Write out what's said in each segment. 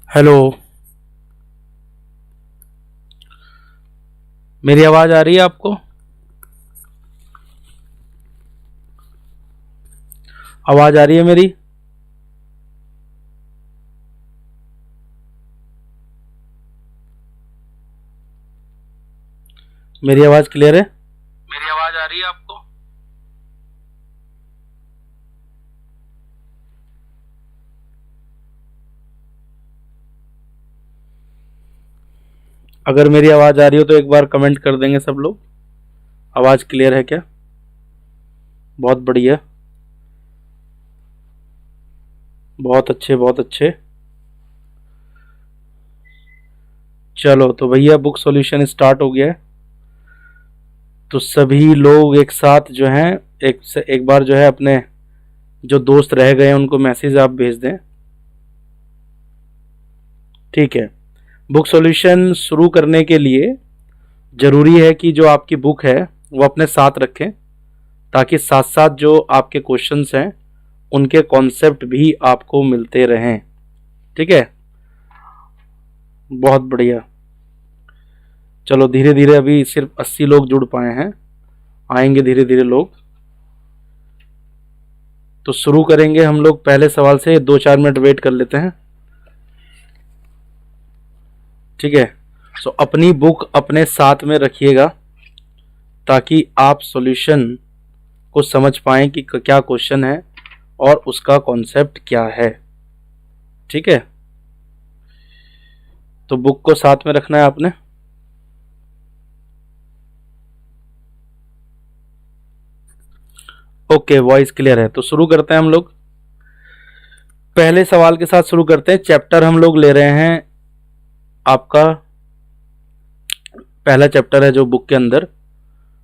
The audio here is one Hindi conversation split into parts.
हेलो। मेरी आवाज़ आ रही है आपको? आवाज़ आ रही है मेरी? मेरी आवाज़ क्लियर है? मेरी आवाज़ आ रही है आपको? अगर मेरी आवाज़ आ रही हो तो एक बार कमेंट कर देंगे सब लोग। आवाज़ क्लियर है क्या? बहुत बढ़िया, बहुत अच्छे, बहुत अच्छे। चलो तो भैया बुक सॉल्यूशन स्टार्ट हो गया है। तो सभी लोग एक साथ जो हैं, एक बार जो है अपने जो दोस्त रह गए हैं उनको मैसेज आप भेज दें। ठीक है। बुक सॉल्यूशन शुरू करने के लिए ज़रूरी है कि जो आपकी बुक है वो अपने साथ रखें, ताकि साथ साथ जो आपके क्वेश्चंस हैं उनके कॉन्सेप्ट भी आपको मिलते रहें। ठीक है, बहुत बढ़िया। चलो धीरे धीरे, अभी सिर्फ 80 लोग जुड़ पाए हैं, आएंगे धीरे धीरे लोग। तो शुरू करेंगे हम लोग पहले सवाल से। 2-4 मिनट वेट कर लेते हैं। ठीक है। सो अपनी बुक अपने साथ में रखिएगा, ताकि आप सॉल्यूशन को समझ पाएं कि क्या क्वेश्चन है और उसका कॉन्सेप्ट क्या है। ठीक है, तो बुक को साथ में रखना है आपने। ओके, वॉइस क्लियर है। तो शुरू करते हैं हम लोग। पहले सवाल के साथ शुरू करते हैं। चैप्टर हम लोग ले रहे हैं, आपका पहला चैप्टर है जो बुक के अंदर,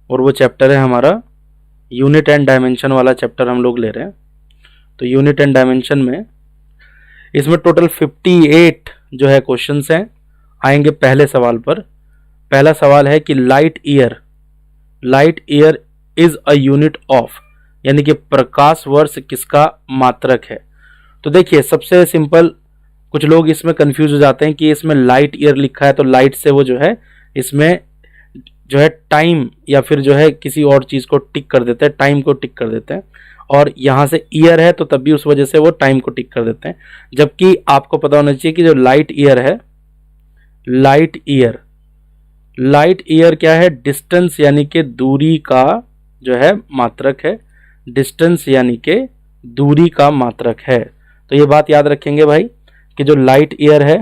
और वो चैप्टर है हमारा यूनिट एंड डायमेंशन वाला चैप्टर हम लोग ले रहे हैं। तो यूनिट एंड डायमेंशन में इसमें टोटल 58 जो है क्वेश्चंस हैं। आएंगे पहले सवाल पर। पहला सवाल है कि light year is a unit of, यानी कि प्रकाश वर्ष किसका मात्रक है। तो देखिए, सबसे सिंपल, कुछ लोग इसमें कंफ्यूज हो जाते हैं कि इसमें लाइट ईयर लिखा है तो लाइट से वो जो है इसमें जो है टाइम या फिर जो है किसी और चीज़ को टिक कर देते हैं, टाइम को टिक कर देते हैं, और यहाँ से ईयर है तो तब भी उस वजह से वो टाइम को टिक कर देते हैं। जबकि आपको पता होना चाहिए कि जो लाइट ईयर है, लाइट ईयर क्या है? डिस्टेंस यानी कि दूरी का जो है मात्रक है। डिस्टेंस यानी कि दूरी का मात्रक है। तो ये बात याद रखेंगे भाई कि जो लाइट ईयर है,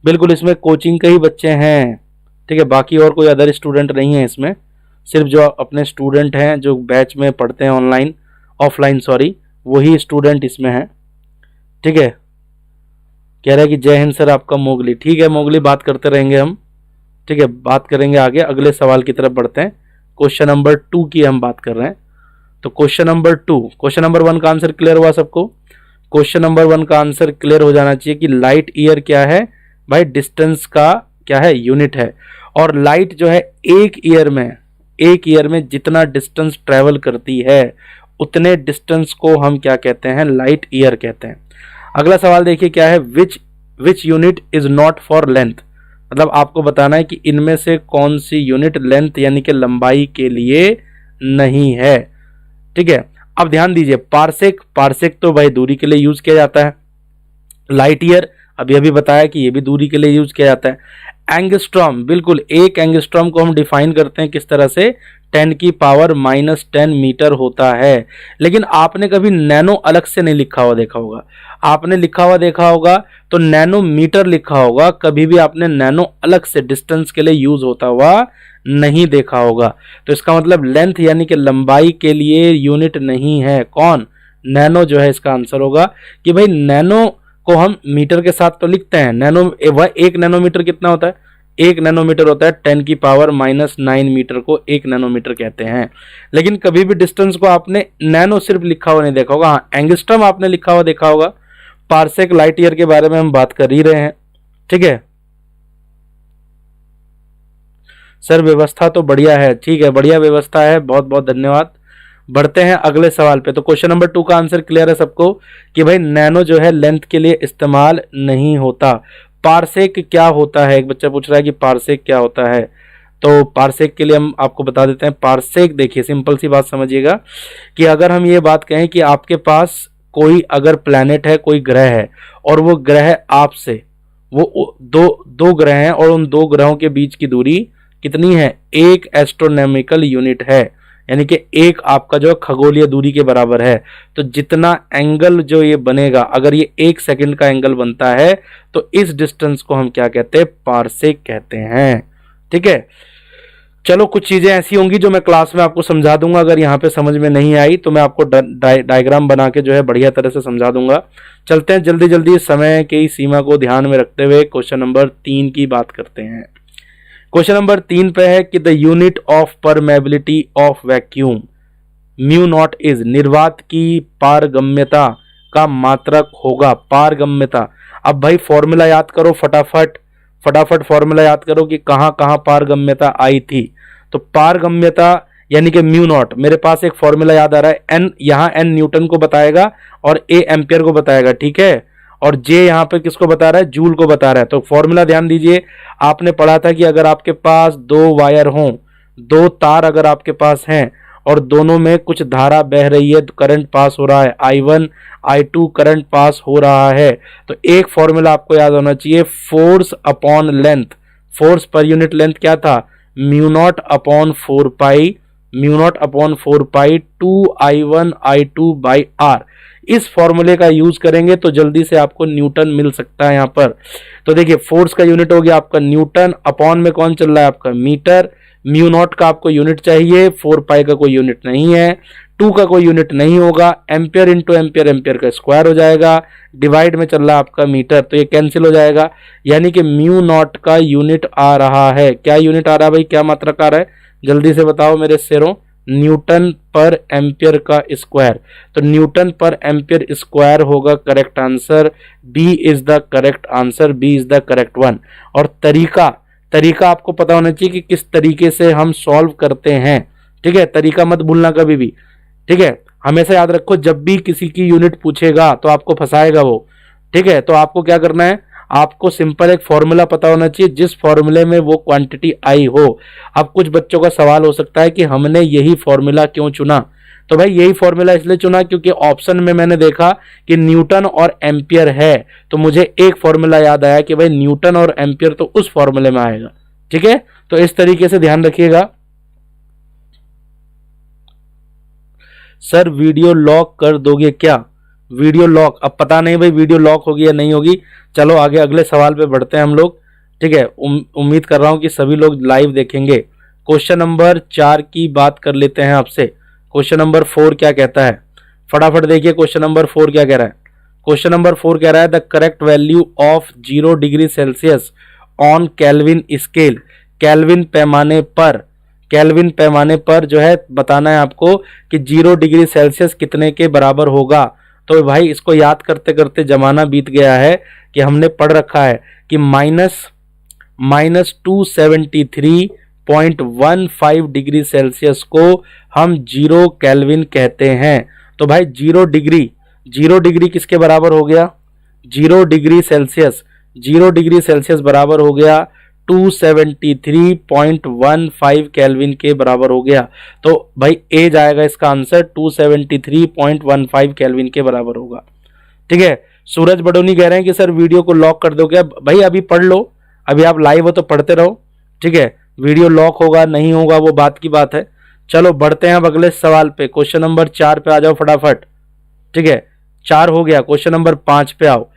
बिल्कुल इसमें कोचिंग के ही बच्चे हैं। ठीक है, बाकी और कोई अदर स्टूडेंट नहीं है इसमें। सिर्फ जो अपने स्टूडेंट हैं जो बैच में पढ़ते हैं ऑनलाइन, ऑफलाइन सॉरी, वही स्टूडेंट इसमें हैं। ठीक है। कह रहा है कि जय हिंद सर, आपका मोगली। ठीक है मोगली, बात करते रहेंगे हम। ठीक है, बात करेंगे आगे। अगले सवाल की तरफ बढ़ते हैं। क्वेश्चन नंबर 2 की हम बात कर रहे हैं। तो क्वेश्चन नंबर 2, क्वेश्चन नंबर 1 का आंसर क्लियर हुआ सबको? क्वेश्चन नंबर 1 का आंसर क्लियर हो जाना चाहिए कि लाइट ईयर क्या है भाई? डिस्टेंस का क्या है? यूनिट है। और लाइट जो है एक ईयर में जितना डिस्टेंस ट्रेवल करती है उतने डिस्टेंस को हम क्या कहते हैं? लाइट ईयर कहते हैं। अगला सवाल देखिए क्या है? Which unit is not for length, मतलब आपको बताना है कि इनमें से कौन सी यूनिट लेंथ यानी कि लंबाई के लिए नहीं है। ठीक है, अब ध्यान दीजिए, पार्सेक तो भाई दूरी के लिए यूज किया जाता है। लाइट ईयर अभी अभी बताया कि ये भी दूरी के लिए यूज किया जाता है। एंगस्ट्रॉम, बिल्कुल, एक एंगस्ट्रॉम को हम डिफाइन करते हैं किस तरह से? 10⁻⁻10 मीटर होता है। लेकिन आपने कभी नैनो अलग से नहीं लिखा हुआ देखा होगा। आपने लिखा हुआ देखा होगा तो नैनोमीटर लिखा होगा, कभी भी आपने नैनो अलग से डिस्टेंस के लिए यूज होता हुआ नहीं देखा होगा। तो इसका मतलब लेंथ यानी कि लंबाई के लिए यूनिट नहीं है। कौन? नैनो जो है इसका आंसर होगा। कि भाई नैनो को हम मीटर के साथ तो लिखते हैं। नैनो, वह 1 नैनोमीटर कितना होता है? 1 नैनोमीटर होता है 10⁻⁻9 मीटर को 1 नैनोमीटर कहते हैं। लेकिन कभी भी डिस्टेंस को आपने नैनो सिर्फ लिखा हुआ नहीं देखा होगा। हाँ, एंगस्ट्रॉम आपने लिखा हुआ देखा होगा। पार्सेक, लाइट ईयर के बारे में हम बात कर ही रहे हैं। ठीक है सर, व्यवस्था तो बढ़िया है। ठीक है, बढ़िया व्यवस्था है, बहुत बहुत धन्यवाद। बढ़ते हैं अगले सवाल पे। तो क्वेश्चन नंबर 2 का आंसर क्लियर है सबको कि भाई नैनो जो है लेंथ के लिए इस्तेमाल नहीं होता। पारसेक क्या होता है, एक बच्चा पूछ रहा है कि पारसेक क्या होता है। तो पारसेक के लिए हम आपको बता देते हैं। पारसेक देखिए सिंपल सी बात समझिएगा कि अगर हम ये बात कहें कि आपके पास कोई अगर प्लैनेट है, कोई ग्रह है, और वो ग्रह आपसे, वो दो ग्रह हैं और उन दो ग्रहों के बीच की दूरी कितनी है, 1 एस्ट्रोनॉमिकल यूनिट है, यानी कि एक आपका जो खगोलीय दूरी के बराबर है। तो जितना एंगल जो ये बनेगा, अगर ये 1 सेकंड का एंगल बनता है तो इस डिस्टेंस को हम क्या कहते हैं, पारसेक कहते हैं। ठीक है, चलो कुछ चीजें ऐसी होंगी जो मैं क्लास में आपको समझा दूंगा। अगर यहाँ पे समझ में नहीं आई तो मैं आपको डायग्राम बना के जो है बढ़िया तरह से समझा दूंगा। चलते हैं जल्दी जल्दी, समय की सीमा को ध्यान में रखते हुए क्वेश्चन नंबर 3 की बात करते हैं। क्वेश्चन नंबर 3 पे है कि the unit of permeability of vacuum mu naught is, निर्वात की पारगम्यता का मात्रक होगा। पारगम्यता, अब भाई फॉर्मूला याद करो फटाफट फॉर्मूला याद करो कि कहां कहां पारगम्यता आई थी। तो पारगम्यता यानी कि म्यू नॉट, मेरे पास एक फॉर्मूला याद आ रहा है, एन यहां एन न्यूटन को बताएगा और ए एम्पियर को बताएगा, ठीक है, और जे यहां पे किसको बता रहा है, जूल को बता रहा है। तो फॉर्मूला ध्यान दीजिए, आपने पढ़ा था कि अगर आपके पास 2 वायर हों, 2 तार अगर आपके पास हैं और दोनों में कुछ धारा बह रही है, करंट पास हो रहा है, I1 I2 करंट पास हो रहा है, तो एक फॉर्मूला आपको याद होना चाहिए, force upon length. Force per unit length क्या था, mu not upon 4 pi 2I1 I2 by R. इस फॉर्मूले का यूज करेंगे तो जल्दी से आपको न्यूटन मिल सकता है यहाँ पर। तो देखिए फोर्स का यूनिट हो गया आपका न्यूटन, अपॉन में कौन चल रहा है आपका मीटर, म्यू नॉट का आपको यूनिट चाहिए, 4 पाई का कोई यूनिट नहीं है, 2 का कोई यूनिट नहीं होगा, एम्पियर इंटू एम्पियर, एम्पियर का स्क्वायर हो जाएगा, डिवाइड में चल रहा है आपका मीटर, तो ये कैंसिल हो जाएगा, यानी कि म्यू नॉट का यूनिट आ रहा है, क्या यूनिट आ रहा है भाई, क्या मात्रक आ रहा है, जल्दी से बताओ मेरे शेरों, न्यूटन पर एम्पियर का स्क्वायर। तो न्यूटन पर एम्पियर स्क्वायर होगा correct answer, B is the correct answer, B is the correct one. और तरीका आपको पता होना चाहिए कि किस तरीके से हम सॉल्व करते हैं, ठीक है, तरीका मत भूलना कभी भी, ठीक है, हमेशा याद रखो जब भी किसी की यूनिट पूछेगा तो आपको फंसाएगा वो, ठीक है। तो आपको क्या करना है, आपको सिंपल एक फॉर्मूला पता होना चाहिए जिस फॉर्मूले में वो क्वांटिटी आई हो। अब कुछ बच्चों का सवाल हो सकता है कि हमने यही फॉर्मूला क्यों चुना, तो भाई यही फॉर्मूला इसलिए चुना क्योंकि ऑप्शन में मैंने देखा कि न्यूटन और एम्पियर है, तो मुझे एक फॉर्मूला याद आया कि भाई न्यूटन और एम्पियर तो उस फॉर्मूले में आएगा, ठीक है। तो इस तरीके से ध्यान रखिएगा। सर वीडियो लॉक कर दोगे क्या, वीडियो लॉक, अब पता नहीं भाई वीडियो लॉक होगी या नहीं होगी। चलो आगे अगले सवाल पे बढ़ते हैं हम लोग, ठीक है। उम्मीद कर रहा हूं कि सभी लोग लाइव देखेंगे। क्वेश्चन नंबर 4 की बात कर लेते हैं आपसे। क्वेश्चन नंबर 4 क्या कहता है, फटाफट देखिए क्वेश्चन नंबर 4 क्या कह रहा है। क्वेश्चन नंबर 4 कह रहा है the correct value of 0 degree Celsius on kelvin scale, kelvin पैमाने पर जो है बताना है आपको कि 0 डिग्री सेल्सियस कितने के बराबर होगा। तो भाई इसको याद करते करते जमाना बीत गया है कि हमने पढ़ रखा है कि -273.15 डिग्री सेल्सियस को हम 0 केल्विन कहते हैं। तो भाई 0 डिग्री किसके बराबर हो गया, 0 डिग्री सेल्सियस बराबर हो गया 273.15 केल्विन के बराबर हो गया। तो भाई ए जाएगा इसका आंसर, 273.15 केल्विन के बराबर होगा, ठीक है। सूरज बडोनी कह रहे हैं कि सर वीडियो को लॉक कर दो क्या, भाई अभी पढ़ लो, अभी आप लाइव हो तो पढ़ते रहो, ठीक है। वीडियो लॉक होगा नहीं होगा वो बात की बात है। चलो बढ़ते हैं अब अगले सवाल पे, क्वेश्चन नंबर 4 पे आ जाओ फटाफट, ठीक है। 4 हो गया, क्वेश्चन नंबर 5 पे आओ।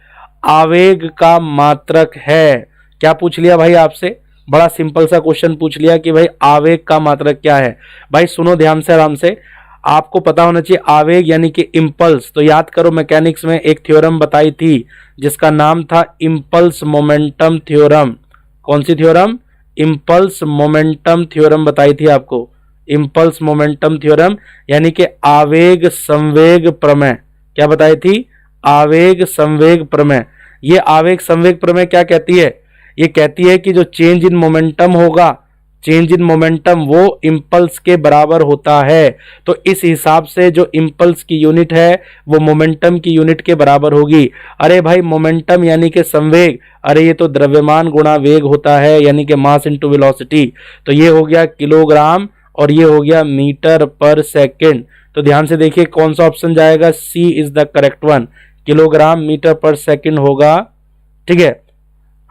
आवेग का मात्रक है, क्या पूछ लिया भाई आपसे, बड़ा सिंपल सा क्वेश्चन पूछ लिया कि भाई आवेग का मात्रक क्या है। भाई सुनो ध्यान से आराम से, आपको पता होना चाहिए आवेग यानी कि इम्पल्स। तो याद करो मैकेनिक्स में एक थ्योरम बताई थी जिसका नाम था इम्पल्स मोमेंटम थ्योरम। कौन सी थ्योरम, इम्पल्स मोमेंटम थ्योरम बताई थी आपको, इम्पल्स मोमेंटम थ्योरम यानी कि आवेग संवेग प्रमेय। क्या बताई थी, आवेग संवेग प्रमेय। ये आवेग संवेग प्रमेय क्या कहती है, ये कहती है कि जो चेंज इन मोमेंटम होगा, चेंज इन मोमेंटम वो इम्पल्स के बराबर होता है। तो इस हिसाब से जो इम्पल्स की यूनिट है वो मोमेंटम की यूनिट के बराबर होगी। अरे भाई मोमेंटम यानी कि संवेग, अरे ये तो द्रव्यमान गुणा वेग होता है, यानी कि मास इनटू वेलोसिटी। तो ये हो गया किलोग्राम और ये हो गया मीटर पर सेकेंड। तो ध्यान से देखिए कौन सा ऑप्शन जाएगा, C is the correct one, kilogram metre per second होगा। ठीक है,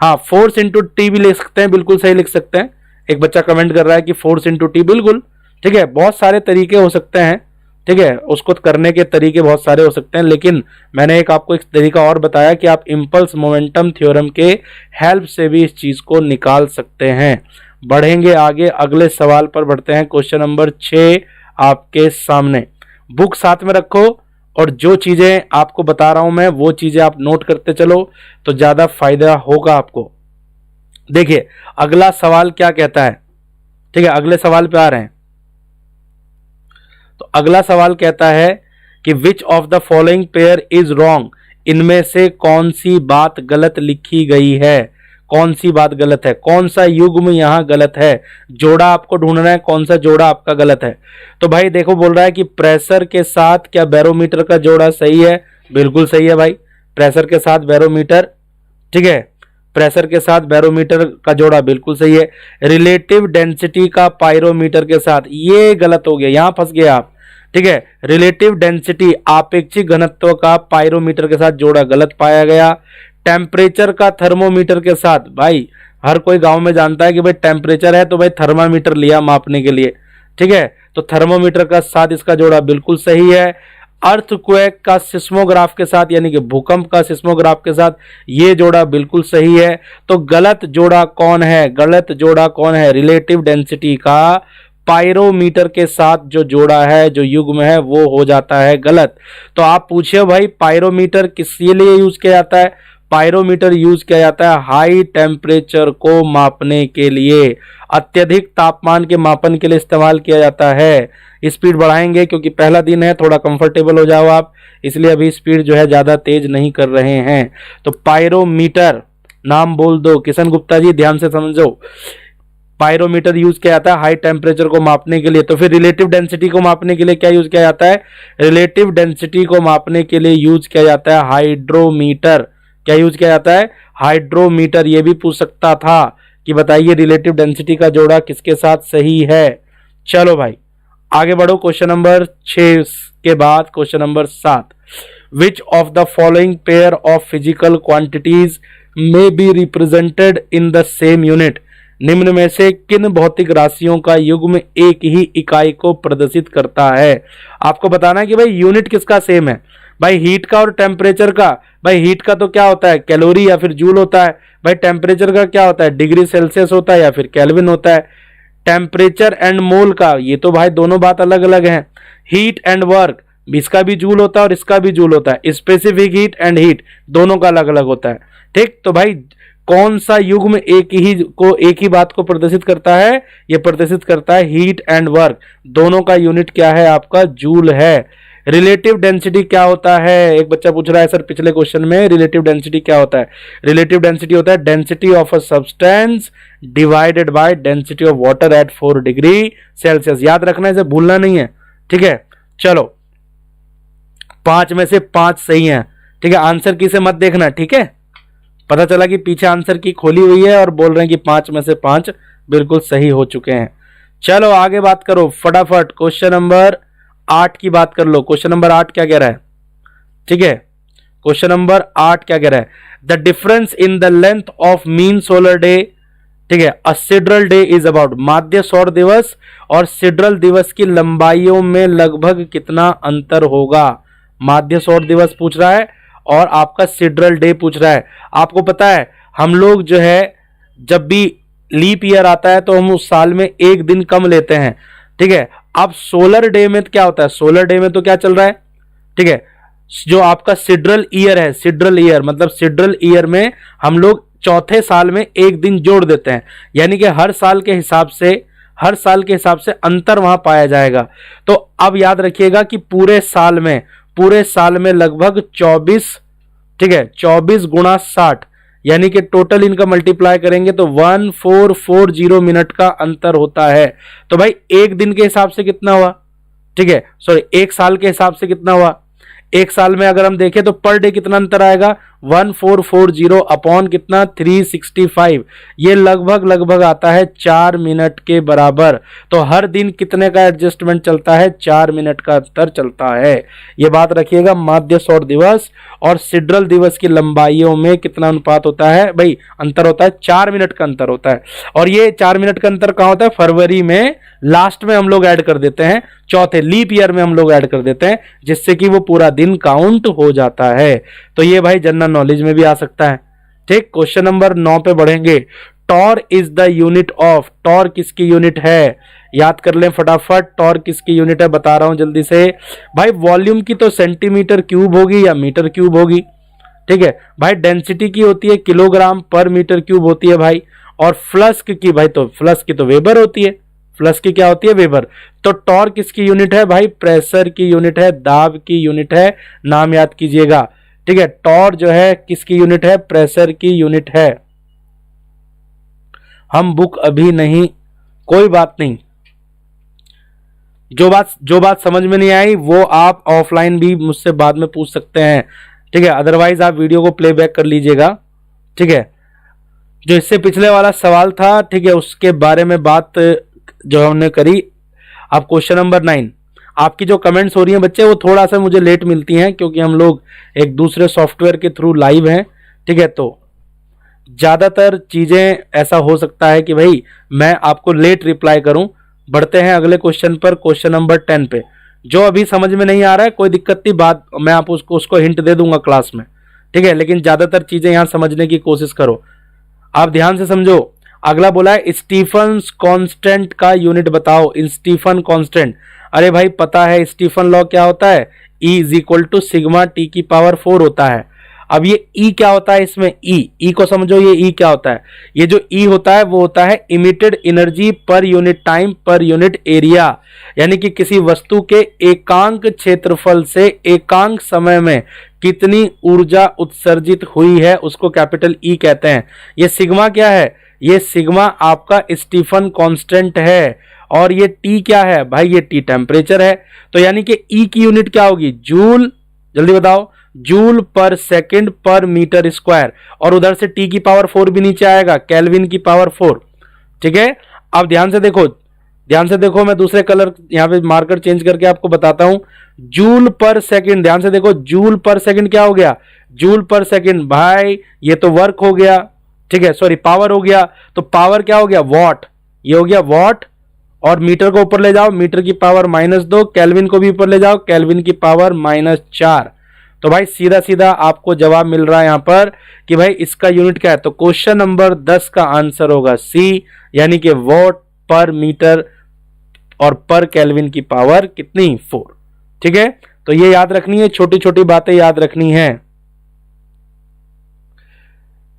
हाँ फोर्स इंटू टी भी लिख सकते हैं, बिल्कुल सही लिख सकते हैं। एक बच्चा कमेंट कर रहा है कि फोर्स इंटू टी, बिल्कुल ठीक है। बहुत सारे तरीके हो सकते हैं, ठीक है, उसको करने के तरीके बहुत सारे हो सकते हैं, लेकिन मैंने आपको एक तरीका और बताया कि आप इम्पल्स मोमेंटम थ्योरम के हेल्प से भी इस चीज को निकाल सकते हैं। बढ़ेंगे आगे, अगले सवाल पर बढ़ते हैं। क्वेश्चन नंबर 6 आपके सामने। बुक साथ में रखो और जो चीजें आपको बता रहा हूं मैं वो चीजें आप नोट करते चलो तो ज्यादा फायदा होगा आपको। देखिए अगला सवाल क्या कहता है, ठीक है, अगले सवाल पे आ रहे हैं। तो अगला सवाल कहता है कि विच of the following pair is wrong, इनमें से कौन सी बात गलत लिखी गई है, कौन सी बात गलत है, कौन सा युग्म यहां गलत है। जोड़ा आपको ढूंढना है, कौन सा जोड़ा आपका गलत है। तो भाई देखो बोल रहा है कि प्रेशर के साथ क्या बैरोमीटर का जोड़ा सही है, बिल्कुल सही है भाई, प्रेशर के साथ बैरोमीटर, ठीक है, प्रेशर के साथ बैरोमीटर का जोड़ा बिल्कुल सही है। रिलेटिव डेंसिटी का पायरोमीटर के साथ, ये गलत हो गया, यहां फंस गए आप, ठीक है। रिलेटिव डेंसिटी आपेक्षिक घनत्व का पायरोमीटर के साथ जोड़ा गलत पाया गया। टेम्परेचर का थर्मोमीटर के साथ, भाई हर कोई गांव में जानता है कि भाई टेम्परेचर है तो भाई थर्मामीटर लिया मापने के लिए, ठीक है, तो थर्मोमीटर का साथ इसका जोड़ा बिल्कुल सही है। अर्थक्वेक का सिस्मोग्राफ के साथ यानी कि भूकंप का सिस्मोग्राफ के साथ ये जोड़ा बिल्कुल सही है। तो गलत जोड़ा कौन है, गलत जोड़ा कौन है, रिलेटिव डेंसिटी का पायरोमीटर के साथ जो जोड़ा है, जो युग्म है, वो हो जाता है गलत। तो आप पूछिए भाई पायरोमीटर किस लिए यूज किया जाता है, पायरोमीटर यूज किया जाता है हाई टेम्परेचर को मापने के लिए, अत्यधिक तापमान के मापन के लिए इस्तेमाल किया जाता है। स्पीड बढ़ाएंगे क्योंकि पहला दिन है, थोड़ा कंफर्टेबल हो जाओ आप, इसलिए अभी स्पीड जो है ज्यादा तेज नहीं कर रहे हैं। तो पायरोमीटर, नाम बोल दो किशन गुप्ता जी, ध्यान से समझो, पायरोमीटर यूज किया जाता है हाई टेम्परेचर को मापने के लिए। तो फिर रिलेटिव डेंसिटी को मापने के लिए क्या यूज किया जाता है, रिलेटिव डेंसिटी को मापने के लिए यूज किया जाता है हाइड्रोमीटर। क्या यूज किया जाता है, हाइड्रोमीटर। ये भी पूछ सकता था कि बताइए रिलेटिव डेंसिटी का जोड़ा किसके साथ सही है। चलो भाई आगे बढ़ो, क्वेश्चन नंबर 6 के बाद question number 7। Which of the following pair of physical quantities may be represented in the same unit, निम्न में से किन भौतिक राशियों का युग्म एक ही इकाई को प्रदर्शित करता है। आपको बताना है कि भाई यूनिट किसका सेम है, भाई हीट का और टेम्परेचर का। भाई हीट का तो क्या होता है, कैलोरी या फिर जूल होता है। भाई टेम्परेचर का क्या होता है, डिग्री सेल्सियस होता है या फिर केल्विन होता है। टेम्परेचर एंड मोल का, ये तो भाई दोनों बात अलग अलग हैं। हीट एंड वर्क, इसका भी जूल होता है और इसका भी जूल होता है। स्पेसिफिक हीट एंड हीट दोनों का अलग अलग होता है, ठीक। तो भाई कौन सा युग्म एक ही बात को प्रदर्शित करता है, ये प्रदर्शित करता है हीट एंड वर्क। दोनों का यूनिट क्या है आपका, जूल है। रिलेटिव डेंसिटी क्या होता है, एक बच्चा पूछ रहा है सर पिछले क्वेश्चन में रिलेटिव डेंसिटी क्या होता है। रिलेटिव डेंसिटी होता है density of a substance divided by density of water at 4 degree Celsius. याद रखना है, इसे भूलना नहीं है, ठीक है। चलो 5 में से 5 सही है, ठीक है। आंसर की से मत देखना, ठीक है। पता चला कि पीछे आंसर की खोली हुई है और बोल रहे हैं कि 5 में से 5 बिल्कुल सही हो चुके हैं। चलो आगे बात करो फटाफट, क्वेश्चन नंबर 8 की बात कर लो। क्वेश्चन नंबर 8 क्या कह रहा है, ठीक है। क्वेश्चन नंबर 8 क्या कह रहा है, the difference in the length of mean solar day, ठीक है, अ सिड्रल डे इज अबाउट, माध्य सौर दिवस और सिड्रल दिवस की लंबाइयों में लगभग कितना अंतर होगा। माध्य सौर दिवस पूछ रहा है और आपका सिड्रल डे पूछ रहा है। आपको पता है हम लोग जो है जब भी लीप ईयर आता है तो हम उस साल में एक दिन कम लेते हैं, ठीक है। अब सोलर डे में क्या होता है, सोलर डे में तो क्या चल रहा है, ठीक है, जो आपका सिड्रल ईयर है, सिड्रल ईयर मतलब सिड्रल ईयर में हम लोग चौथे साल में एक दिन जोड़ देते हैं, यानी कि हर साल के हिसाब से अंतर वहां पाया जाएगा। तो अब याद रखिएगा कि पूरे साल में लगभग 24, ठीक है, 24 गुणा 60 यानी कि टोटल इनका मल्टीप्लाई करेंगे तो 1440 मिनट का अंतर होता है। तो भाई एक दिन के हिसाब से कितना हुआ, ठीक है, सॉरी एक साल के हिसाब से कितना हुआ, एक साल में अगर हम देखें तो पर डे कितना अंतर आएगा, 1440 अपॉन कितना 365, ये लगभग आता है 4 मिनट के बराबर। तो हर दिन कितने का एडजस्टमेंट चलता है, 4 मिनट का अंतर चलता है। ये बात रखिएगा, माध्य सौर दिवस और सिड्रल दिवस की लंबाइयों में कितना अनुपात होता है भाई, अंतर होता है 4 मिनट का अंतर होता है। और ये 4 मिनट का अंतर कहां होता है, फरवरी में लास्ट में हम लोग ऐड कर देते हैं, चौथे लीप ईयर में हम लोग ऐड कर देते हैं, जिससे कि वो पूरा दिन काउंट हो जाता है। तो ये भाई जनरल नॉलेज में भी आ सकता है। ठीक, क्वेश्चन नंबर 9 पे बढ़ेंगे। Torr is the unit of, torr किसकी यूनिट है, याद कर लें फटाफट, टॉर किसकी यूनिट है, बता रहा हूं जल्दी से भाई। वॉल्यूम की तो सेंटीमीटर क्यूब होगी या मीटर क्यूब होगी, ठीक है भाई। डेंसिटी की होती है किलोग्राम पर मीटर क्यूब होती है भाई। और फ्लस्क की भाई, तो फ्लस्क की तो वेबर होती है, फ्लक्स की क्या होती है, वेबर। तो टॉर किसकी यूनिट है भाई, प्रेशर की यूनिट है, दाब की यूनिट है, नाम याद कीजिएगा, ठीक है। टॉर जो है किसकी यूनिट है, प्रेशर की यूनिट है। हम बुक अभी नहीं, कोई बात नहीं, जो बात समझ में नहीं आई वो आप ऑफलाइन भी मुझसे बाद में पूछ सकते हैं, ठीक है। अदरवाइज आप वीडियो को प्लेबैक कर लीजिएगा, ठीक है। जो इससे पिछले वाला सवाल था, ठीक है, उसके बारे में बात जो हमने करी। अब क्वेश्चन नंबर 9, आपकी जो कमेंट्स हो रही हैं बच्चे वो थोड़ा सा मुझे लेट मिलती हैं, क्योंकि हम लोग एक दूसरे सॉफ्टवेयर के थ्रू लाइव हैं, ठीक है। तो ज्यादातर चीजें ऐसा हो सकता है कि भाई मैं आपको लेट रिप्लाई करूं। बढ़ते हैं अगले क्वेश्चन पर, क्वेश्चन नंबर 10 पे। जो अभी समझ में नहीं आ रहा है कोई दिक्कत नहीं, बात मैं आप उसको हिंट दे दूंगा क्लास में, ठीक है। लेकिन ज्यादातर चीजें यहां समझने की कोशिश करो, आप ध्यान से समझो। अगला बोला है स्टीफन कांस्टेंट का यूनिट बताओ, स्टीफन कांस्टेंट। अरे भाई पता है स्टीफन लॉ क्या होता है, E is equal to sigma T की पावर 4 होता है। अब ये E क्या होता है, इसमें E को समझो, ये E क्या होता है, ये जो E होता है वो होता है emitted energy per unit time per unit area, यानी कि किसी वस्तु के एकांक क्षेत्रफल से एकांक समय में कितनी ऊर्जा उत्सर्जित हुई है उसको कैपिटल E कहते हैं। ये सिग्मा क्या है, ये सिग्मा आपका स्टीफन कांस्टेंट है। और ये T क्या है भाई, ये T टेम्परेचर है। तो यानी कि E की यूनिट क्या होगी, जूल, जल्दी बताओ, जूल पर सेकंड पर मीटर स्क्वायर। और उधर से T की पावर 4 भी नीचे आएगा, केल्विन की पावर 4, ठीक है। अब ध्यान से देखो, मैं दूसरे कलर यहां पे मार्कर चेंज करके आपको बताता हूं। जूल पर सेकंड, ध्यान से देखो, जूल पर सेकंड क्या हो गया, जूल पर सेकंड भाई ये तो वर्क हो गया, ठीक है, सॉरी पावर हो गया। तो पावर क्या हो गया, वॉट, ये हो गया वॉट। और मीटर को ऊपर ले जाओ, मीटर की पावर -2, केल्विन को भी ऊपर ले जाओ, केल्विन की पावर -4। तो भाई सीधा सीधा आपको जवाब मिल रहा है यहां पर कि भाई इसका यूनिट क्या है। तो क्वेश्चन नंबर 10 का आंसर होगा C, यानी कि वॉट पर मीटर और पर केल्विन की पावर कितनी, 4, ठीक है। तो ये याद रखनी है, छोटी छोटी बातें याद रखनी है,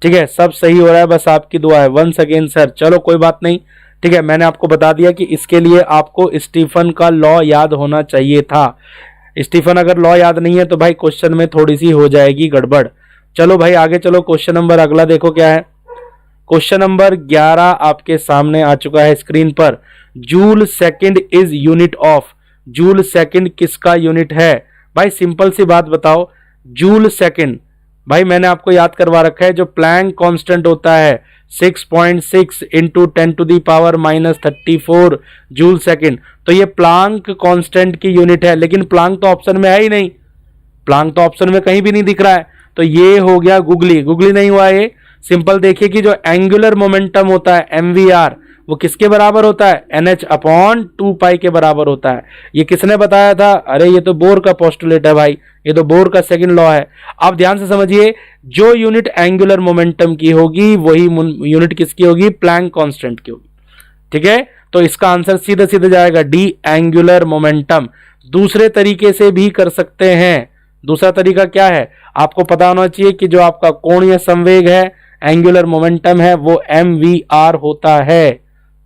ठीक है। सब सही हो रहा है, बस आपकी दुआ है। वंस अगेन सर, चलो कोई बात नहीं, ठीक है। मैंने आपको बता दिया कि इसके लिए आपको स्टीफन का लॉ याद होना चाहिए था। स्टीफन अगर लॉ याद नहीं है तो भाई क्वेश्चन में थोड़ी सी हो जाएगी गड़बड़। चलो भाई आगे चलो, क्वेश्चन नंबर अगला देखो क्या है। क्वेश्चन नंबर 11 आपके सामने आ चुका है स्क्रीन पर। Joule second is unit of, joule second किसका यूनिट है भाई, सिंपल सी बात बताओ। जूल सेकंड भाई मैंने आपको याद करवा रखा है, जो प्लैंक कांस्टेंट होता है 6.6 इंटू 10⁻34 जूल सेकंड। तो ये प्लैंक कांस्टेंट की यूनिट है, लेकिन प्लैंक तो ऑप्शन में है ही नहीं, प्लैंक तो ऑप्शन में कहीं भी नहीं दिख रहा है। तो ये हो गया गुगली, गुगली नहीं हुआ ये। सिंपल देखिए कि जो एंगुलर मोमेंटम होता है MVR, वो किसके बराबर होता है, NH/2π के बराबर होता है। ये किसने बताया था, अरे ये तो बोर का पोस्टुलेट है भाई, ये तो बोर का सेकंड लॉ है। आप ध्यान से समझिए, जो यूनिट एंगुलर मोमेंटम की होगी वही यूनिट किसकी होगी, प्लैंक कांस्टेंट की होगी, ठीक है। तो इसका आंसर सीधे सीधे जाएगा D, एंगुलर मोमेंटम। दूसरे तरीके से भी कर सकते हैं। दूसरा तरीका क्या है, आपको पता होना चाहिए कि जो आपका कोणीय संवेग है, एंगुलर मोमेंटम है, वो MVR होता है,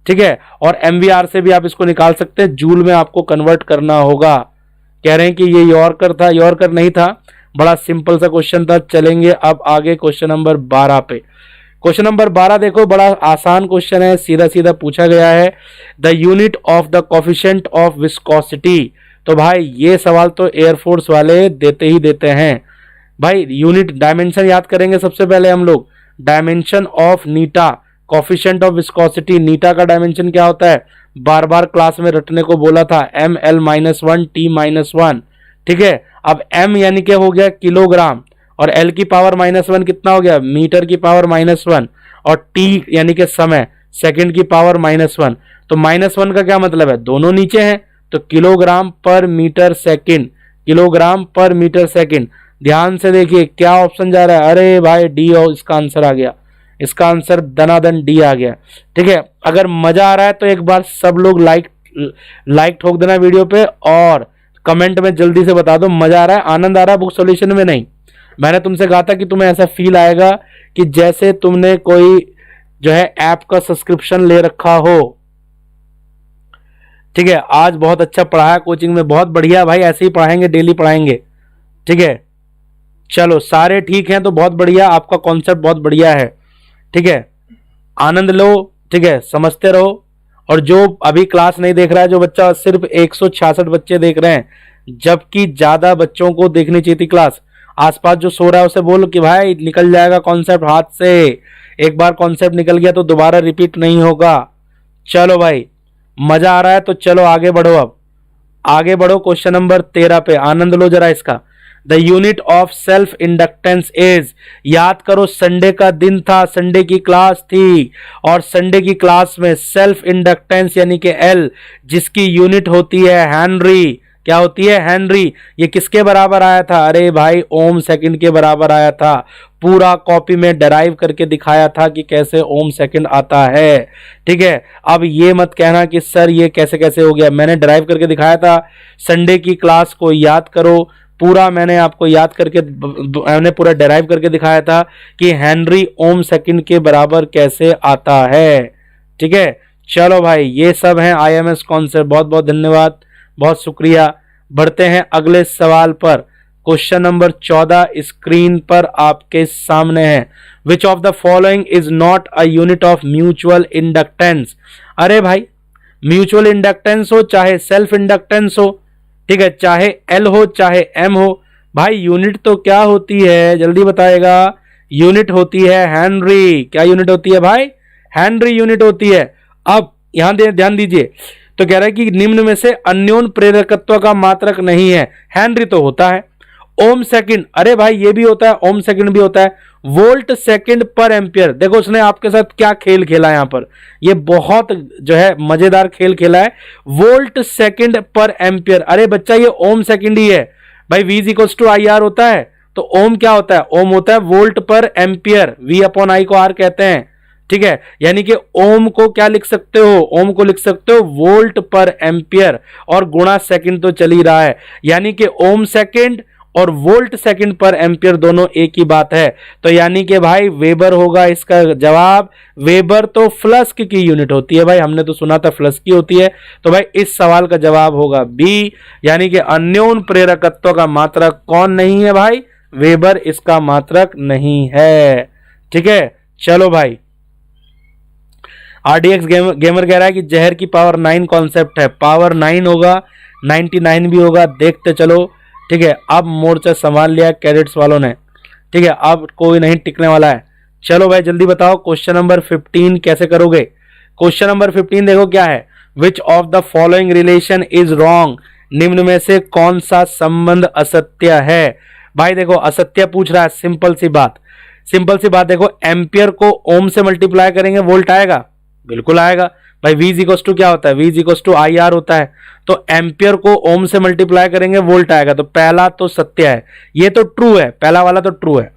ठीक है। और MVR से भी आप इसको निकाल सकते हैं, जूल में आपको कन्वर्ट करना होगा। कह रहे हैं कि ये यॉर्कर था, यॉर्कर नहीं था, बड़ा सिंपल सा क्वेश्चन था। चलेंगे अब आगे क्वेश्चन नंबर 12 पे। क्वेश्चन नंबर 12 देखो, बड़ा आसान क्वेश्चन है, सीधा सीधा पूछा गया है। The unit of the coefficient of viscosity. तो भाई ये सवाल तो एयरफोर्स वाले देते ही देते हैं भाई। यूनिट डायमेंशन याद करेंगे सबसे पहले हम लोग, डायमेंशन ऑफ नीटा, कोफिशिएंट ऑफ विस्कोसिटी। नीटा का डायमेंशन क्या होता है, बार बार क्लास में रटने को बोला था, ml-1 t-1। ठीक है, अब m यानी क्या हो गया, किलोग्राम, और l की पावर -1 कितना हो गया, मीटर की पावर -1, और t यानी कि समय, सेकंड की पावर -1। तो -1 का क्या मतलब है, दोनों नीचे हैं, तो किलोग्राम पर मीटर सेकंड, किलोग्राम पर मीटर सेकंड। ध्यान से देखिए क्या ऑप्शन जा रहा है, अरे भाई डी, और इसका आंसर आ गया, इसका आंसर दनादन डी आ गया। ठीक है, अगर मजा आ रहा है तो एक बार सब लोग लाइक ठोक देना वीडियो पे, और कमेंट में जल्दी से बता दो मजा आ रहा है, आनंद आ रहा है बुक सॉल्यूशन में। नहीं, मैंने तुमसे कहा था कि तुम्हें ऐसा फील आएगा कि जैसे तुमने कोई जो है ऐप का सब्सक्रिप्शन ले रखा हो। ठीक है, आज बहुत अच्छा पढ़ाया कोचिंग में, बहुत बढ़िया भाई, ऐसे ही पढ़ाएंगे, डेली पढ़ाएंगे। ठीक है, चलो सारे ठीक हैं तो बहुत बढ़िया, आपका कॉन्सेप्ट बहुत बढ़िया है। ठीक है, आनंद लो, ठीक है, समझते रहो। और जो अभी क्लास नहीं देख रहा है, जो बच्चा, सिर्फ 166 बच्चे देख रहे हैं, जबकि ज्यादा बच्चों को देखनी चाहिए थी क्लास। आसपास जो सो रहा है उसे बोलो कि भाई निकल जाएगा कॉन्सेप्ट हाथ से, एक बार कॉन्सेप्ट निकल गया तो दोबारा रिपीट नहीं होगा। चलो भाई, मजा आ रहा है तो चलो आगे बढ़ो, अब आगे बढ़ो क्वेश्चन नंबर 13 पे, आनंद लो जरा इसका। The unit of self inductance is, याद करो संडे का दिन था, संडे की क्लास थी, और संडे की क्लास में सेल्फ इंडक्टेंस यानी कि एल, जिसकी यूनिट होती है हेनरी। क्या होती है, हेनरी। ये किसके बराबर आया था, अरे भाई ओम सेकंड के बराबर आया था। पूरा कॉपी में डराइव करके दिखाया था कि कैसे ओम सेकंड आता है। ठीक है, अब ये मत कहना कि सर ये कैसे कैसे हो गया, मैंने डराइव करके दिखाया था। संडे की क्लास को याद करो, पूरा मैंने आपको याद करके, मैंने पूरा डराइव करके दिखाया था कि हेनरी ओम सेकंड के बराबर कैसे आता है। ठीक है, चलो भाई ये सब है IMS कॉन्सेप्ट। बहुत बहुत धन्यवाद, बहुत शुक्रिया। बढ़ते हैं अगले सवाल पर। क्वेश्चन नंबर 14 स्क्रीन पर आपके सामने है। विच of the following is not a unit of mutual inductance. अरे भाई, म्यूचुअल इंडक्टेंस हो चाहे सेल्फ इंडक्टेंस हो, ठीक है, चाहे L हो चाहे M हो, भाई यूनिट तो क्या होती है, जल्दी बताएगा। यूनिट होती है हेनरी। क्या यूनिट होती है भाई, हेनरी यूनिट होती है। अब यहां ध्यान दीजिए, तो कह रहा है कि निम्न में से अन्योन प्रेरकत्व का मात्रक नहीं है। हेनरी तो होता है। ओम सेकंड, अरे भाई ये भी होता है, ओम सेकंड भी होता है। वोल्ट सेकंड पर एम्पियर, देखो उसने आपके साथ क्या खेल खेला यहां पर, ये बहुत जो है मजेदार खेल खेला है। वोल्ट सेकंड पर एम्पियर, अरे बच्चा ये ओम सेकंड ही है भाई। V=IR होता है, तो ओम क्या होता है, ओम होता है वोल्ट पर एम्पियर, V/I को R कहते हैं। ठीक है, यानी कि ओम को क्या लिख सकते हो, ओम को लिख सकते हो वोल्ट पर एम्पियर, और गुणा सेकंड तो चल ही रहा है, यानी कि ओम सेकंड और वोल्ट सेकंड पर एम्पियर दोनों एक ही बात है। तो यानी कि भाई वेबर होगा इसका जवाब। वेबर तो फ्लस्क की यूनिट होती है भाई, हमने तो सुना था फ्लस्क की होती है। तो भाई इस सवाल का जवाब होगा बी, यानी कि अन्योन प्रेरकत्व का मात्रक कौन नहीं है भाई, वेबर इसका मात्रक नहीं है। ठीक है, चलो भाई, RDX गेमर कह रहा है कि जहर की पावर 9 कॉन्सेप्ट है। पावर 9 होगा, 99 भी होगा, देखते चलो। ठीक है, अब मोर्चा संभाल लिया कैडेट्स वालों ने। ठीक है, अब कोई नहीं टिकने वाला है। चलो भाई जल्दी बताओ क्वेश्चन नंबर 15 कैसे करोगे। क्वेश्चन नंबर 15 देखो क्या है, विच of the following relation is wrong. निम्न में से कौन सा संबंध असत्य है। भाई देखो असत्य पूछ रहा है, सिंपल सी बात देखो, एम्पियर को ओम से मल्टीप्लाई करेंगे वोल्ट आएगा, बिल्कुल आएगा भाई। V= क्या होता है, V=IR होता है, तो एम्पियर को ओम से मल्टीप्लाई करेंगे वोल्ट आएगा। तो पहला तो सत्य है, ये तो ट्रू है, पहला वाला तो ट्रू है।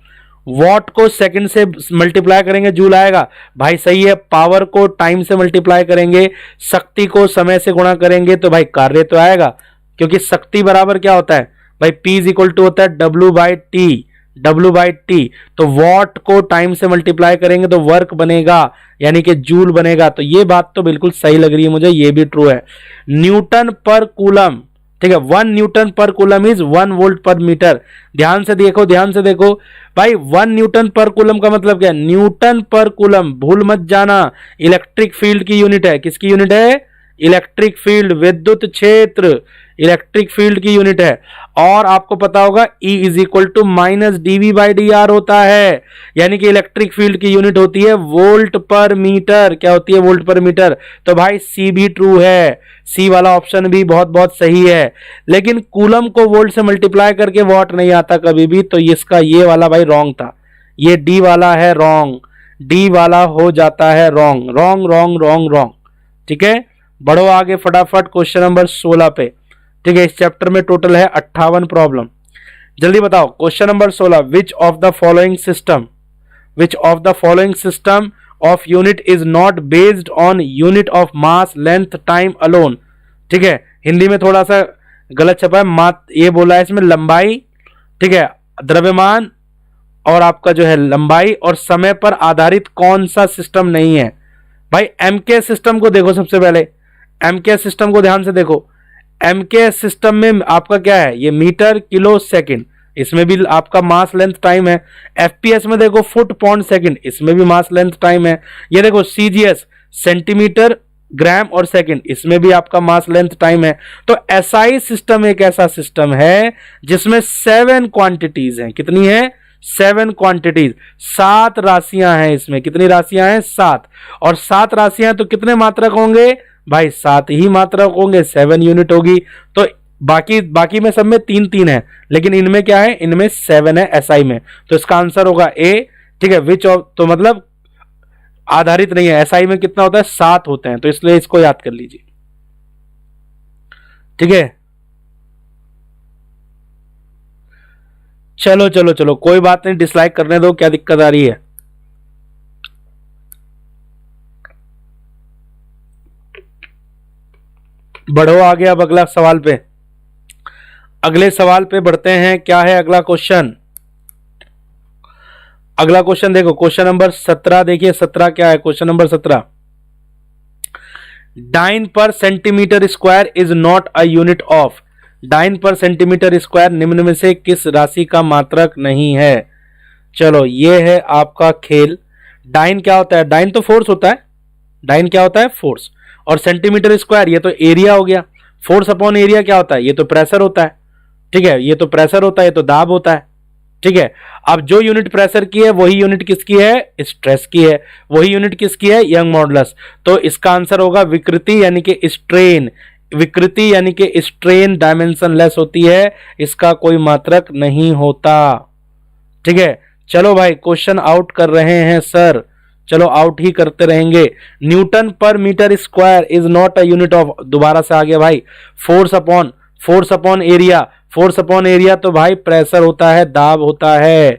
वॉट को सेकंड से मल्टीप्लाई करेंगे जूल आएगा, भाई सही है। पावर को टाइम से मल्टीप्लाई करेंगे, शक्ति को समय से गुणा करेंगे तो भाई कार्य तो आएगा, क्योंकि शक्ति बराबर क्या होता है भाई, P= होता है W/T। तो वॉट को टाइम से मल्टीप्लाई करेंगे तो वर्क बनेगा, यानी कि जूल बनेगा। तो ये बात तो बिल्कुल सही लग रही है मुझे, ये भी ट्रू है। न्यूटन पर कूलम, ठीक है, 1 न्यूटन पर कूलम इज 1 वोल्ट पर मीटर। ध्यान से देखो, ध्यान से देखो भाई, 1 न्यूटन पर कूलम का मतलब क्या है? न्यूटन पर कूलम, भूल मत जाना, इलेक्ट्रिक फील्ड की यूनिट है। किसकी यूनिट है? इलेक्ट्रिक फील्ड, विद्युत क्षेत्र, इलेक्ट्रिक फील्ड की यूनिट है। और आपको पता होगा E is equal to minus dV by dr होता है, यानी कि इलेक्ट्रिक फील्ड की यूनिट होती है वोल्ट पर मीटर। क्या होती है? वोल्ट पर मीटर। तो भाई सी भी ट्रू है, सी वाला ऑप्शन भी बहुत बहुत सही है। लेकिन कूलम को वोल्ट से मल्टीप्लाई करके वॉट नहीं आता कभी भी, तो इसका ये वाला भाई रॉन्ग था, ये डी वाला है रॉन्ग, डी वाला हो जाता है wrong, wrong wrong wrong wrong. ठीक है, बढ़ो आगे फटाफट क्वेश्चन नंबर 16 पे। ठीक है, इस चैप्टर में टोटल है 58 प्रॉब्लम। जल्दी बताओ question number 16, which of the following system, which of the following system of unit is not based on unit of mass length time alone. ठीक है, हिंदी में थोड़ा सा गलत छपा है, ये बोला है इसमें लंबाई, ठीक है, द्रव्यमान और आपका जो है लंबाई और समय पर आधारित कौन सा सिस्टम नहीं है। भाई एमके सिस्टम को देखो, सबसे पहले एमके सिस्टम को ध्यान से देखो। एमके सिस्टम में आपका क्या है? ये मीटर किलो सेकंड, इसमें भी आपका मास लेंथ टाइम है। एफपीएस में देखो फुट पॉइंट सेकंड, इसमें भी मास लेंथ टाइम है। ये देखो सीजीएस सेंटीमीटर ग्राम और सेकंड, इसमें भी आपका मास लेंथ टाइम है। तो एसआई सिस्टम एक ऐसा सिस्टम है जिसमें 7 क्वांटिटीज हैं। कितनी है? 7 क्वांटिटीज, 7 राशियां हैं इसमें। कितनी राशियां हैं? 7। और 7 राशियां तो कितने मात्रक होंगे भाई? 7 ही मात्रक होंगे, 7 यूनिट होगी। तो बाकी में सब में 3-3 है, लेकिन इनमें क्या है? इनमें 7 है एसआई में। तो इसका आंसर होगा ए। ठीक है, विच ऑफ, तो मतलब आधारित नहीं है। एसआई में कितना होता है? 7 होते हैं, तो इसलिए इसको याद कर लीजिए। ठीक है, चलो चलो चलो, कोई बात नहीं, डिसलाइक करने दो, क्या दिक्कत आ रही है। बढ़ो आगे अब अगला सवाल पे, अगले सवाल पे बढ़ते हैं। क्या है अगला क्वेश्चन? अगला क्वेश्चन देखो, क्वेश्चन नंबर 17 देखिए। 17 क्या है? Question number 17, dyne per centimetre square is not a unit of. Dyne per centimetre square निम्न में से किस राशि का मात्रक नहीं है? चलो ये है आपका खेल। डाइन क्या होता है? डाइन तो फोर्स होता है। डाइन क्या होता है? फोर्स। और सेंटीमीटर स्क्वायर ये तो एरिया हो गया। फोर्स अपॉन एरिया क्या होता है? ये तो प्रेशर होता है। ठीक है, ये तो प्रेशर होता है, ये तो दाब होता है। ठीक है, अब जो यूनिट प्रेशर की है वही यूनिट किसकी है? स्ट्रेस की है। वही यूनिट किसकी है? Young modulus. तो इसका आंसर होगा विकृति यानी कि स्ट्रेन। विकृति यानी कि स्ट्रेन डायमेंशन लेस होती है, इसका कोई मात्रक नहीं होता। ठीक है, चलो भाई क्वेश्चन आउट कर रहे हैं सर, चलो आउट ही करते रहेंगे। Newton per metre square is not a unit of, दोबारा से आ गया भाई, force upon area. Force upon area तो भाई प्रेशर होता है, दाब होता है।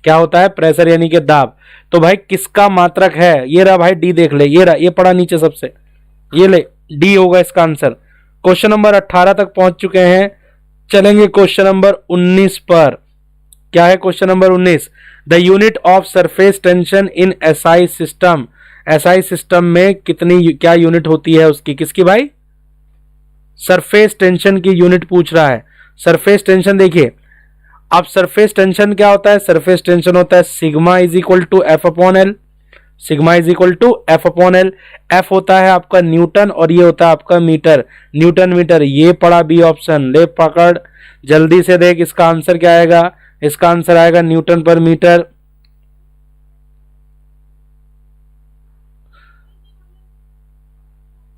क्या होता है? प्रेशर यानी कि दाब। तो भाई किसका मात्रक है? ये रहा भाई, डी देख ले, ये रहा, ये पड़ा नीचे सबसे, ये ले, डी होगा इसका आंसर। क्वेश्चन नंबर 18 तक पहुंच चुके हैं, चलेंगे क्वेश्चन नंबर 19 पर। क्या है question number 19? The unit of surface tension in SI system. SI system में कितनी, क्या यूनिट होती है उसकी? किसकी भाई? सरफेस टेंशन की यूनिट पूछ रहा है। सरफेस टेंशन देखिए, अब सरफेस टेंशन क्या होता है? सरफेस टेंशन होता है sigma is equal to F upon L. Sigma is equal to F upon L. F होता है आपका न्यूटन और ये होता है आपका मीटर, न्यूटन मीटर। ये पड़ा बी ऑप्शन, ले पकड़, जल्दी से देख इसका आंसर क्या आएगा। इसका आंसर आएगा न्यूटन पर मीटर।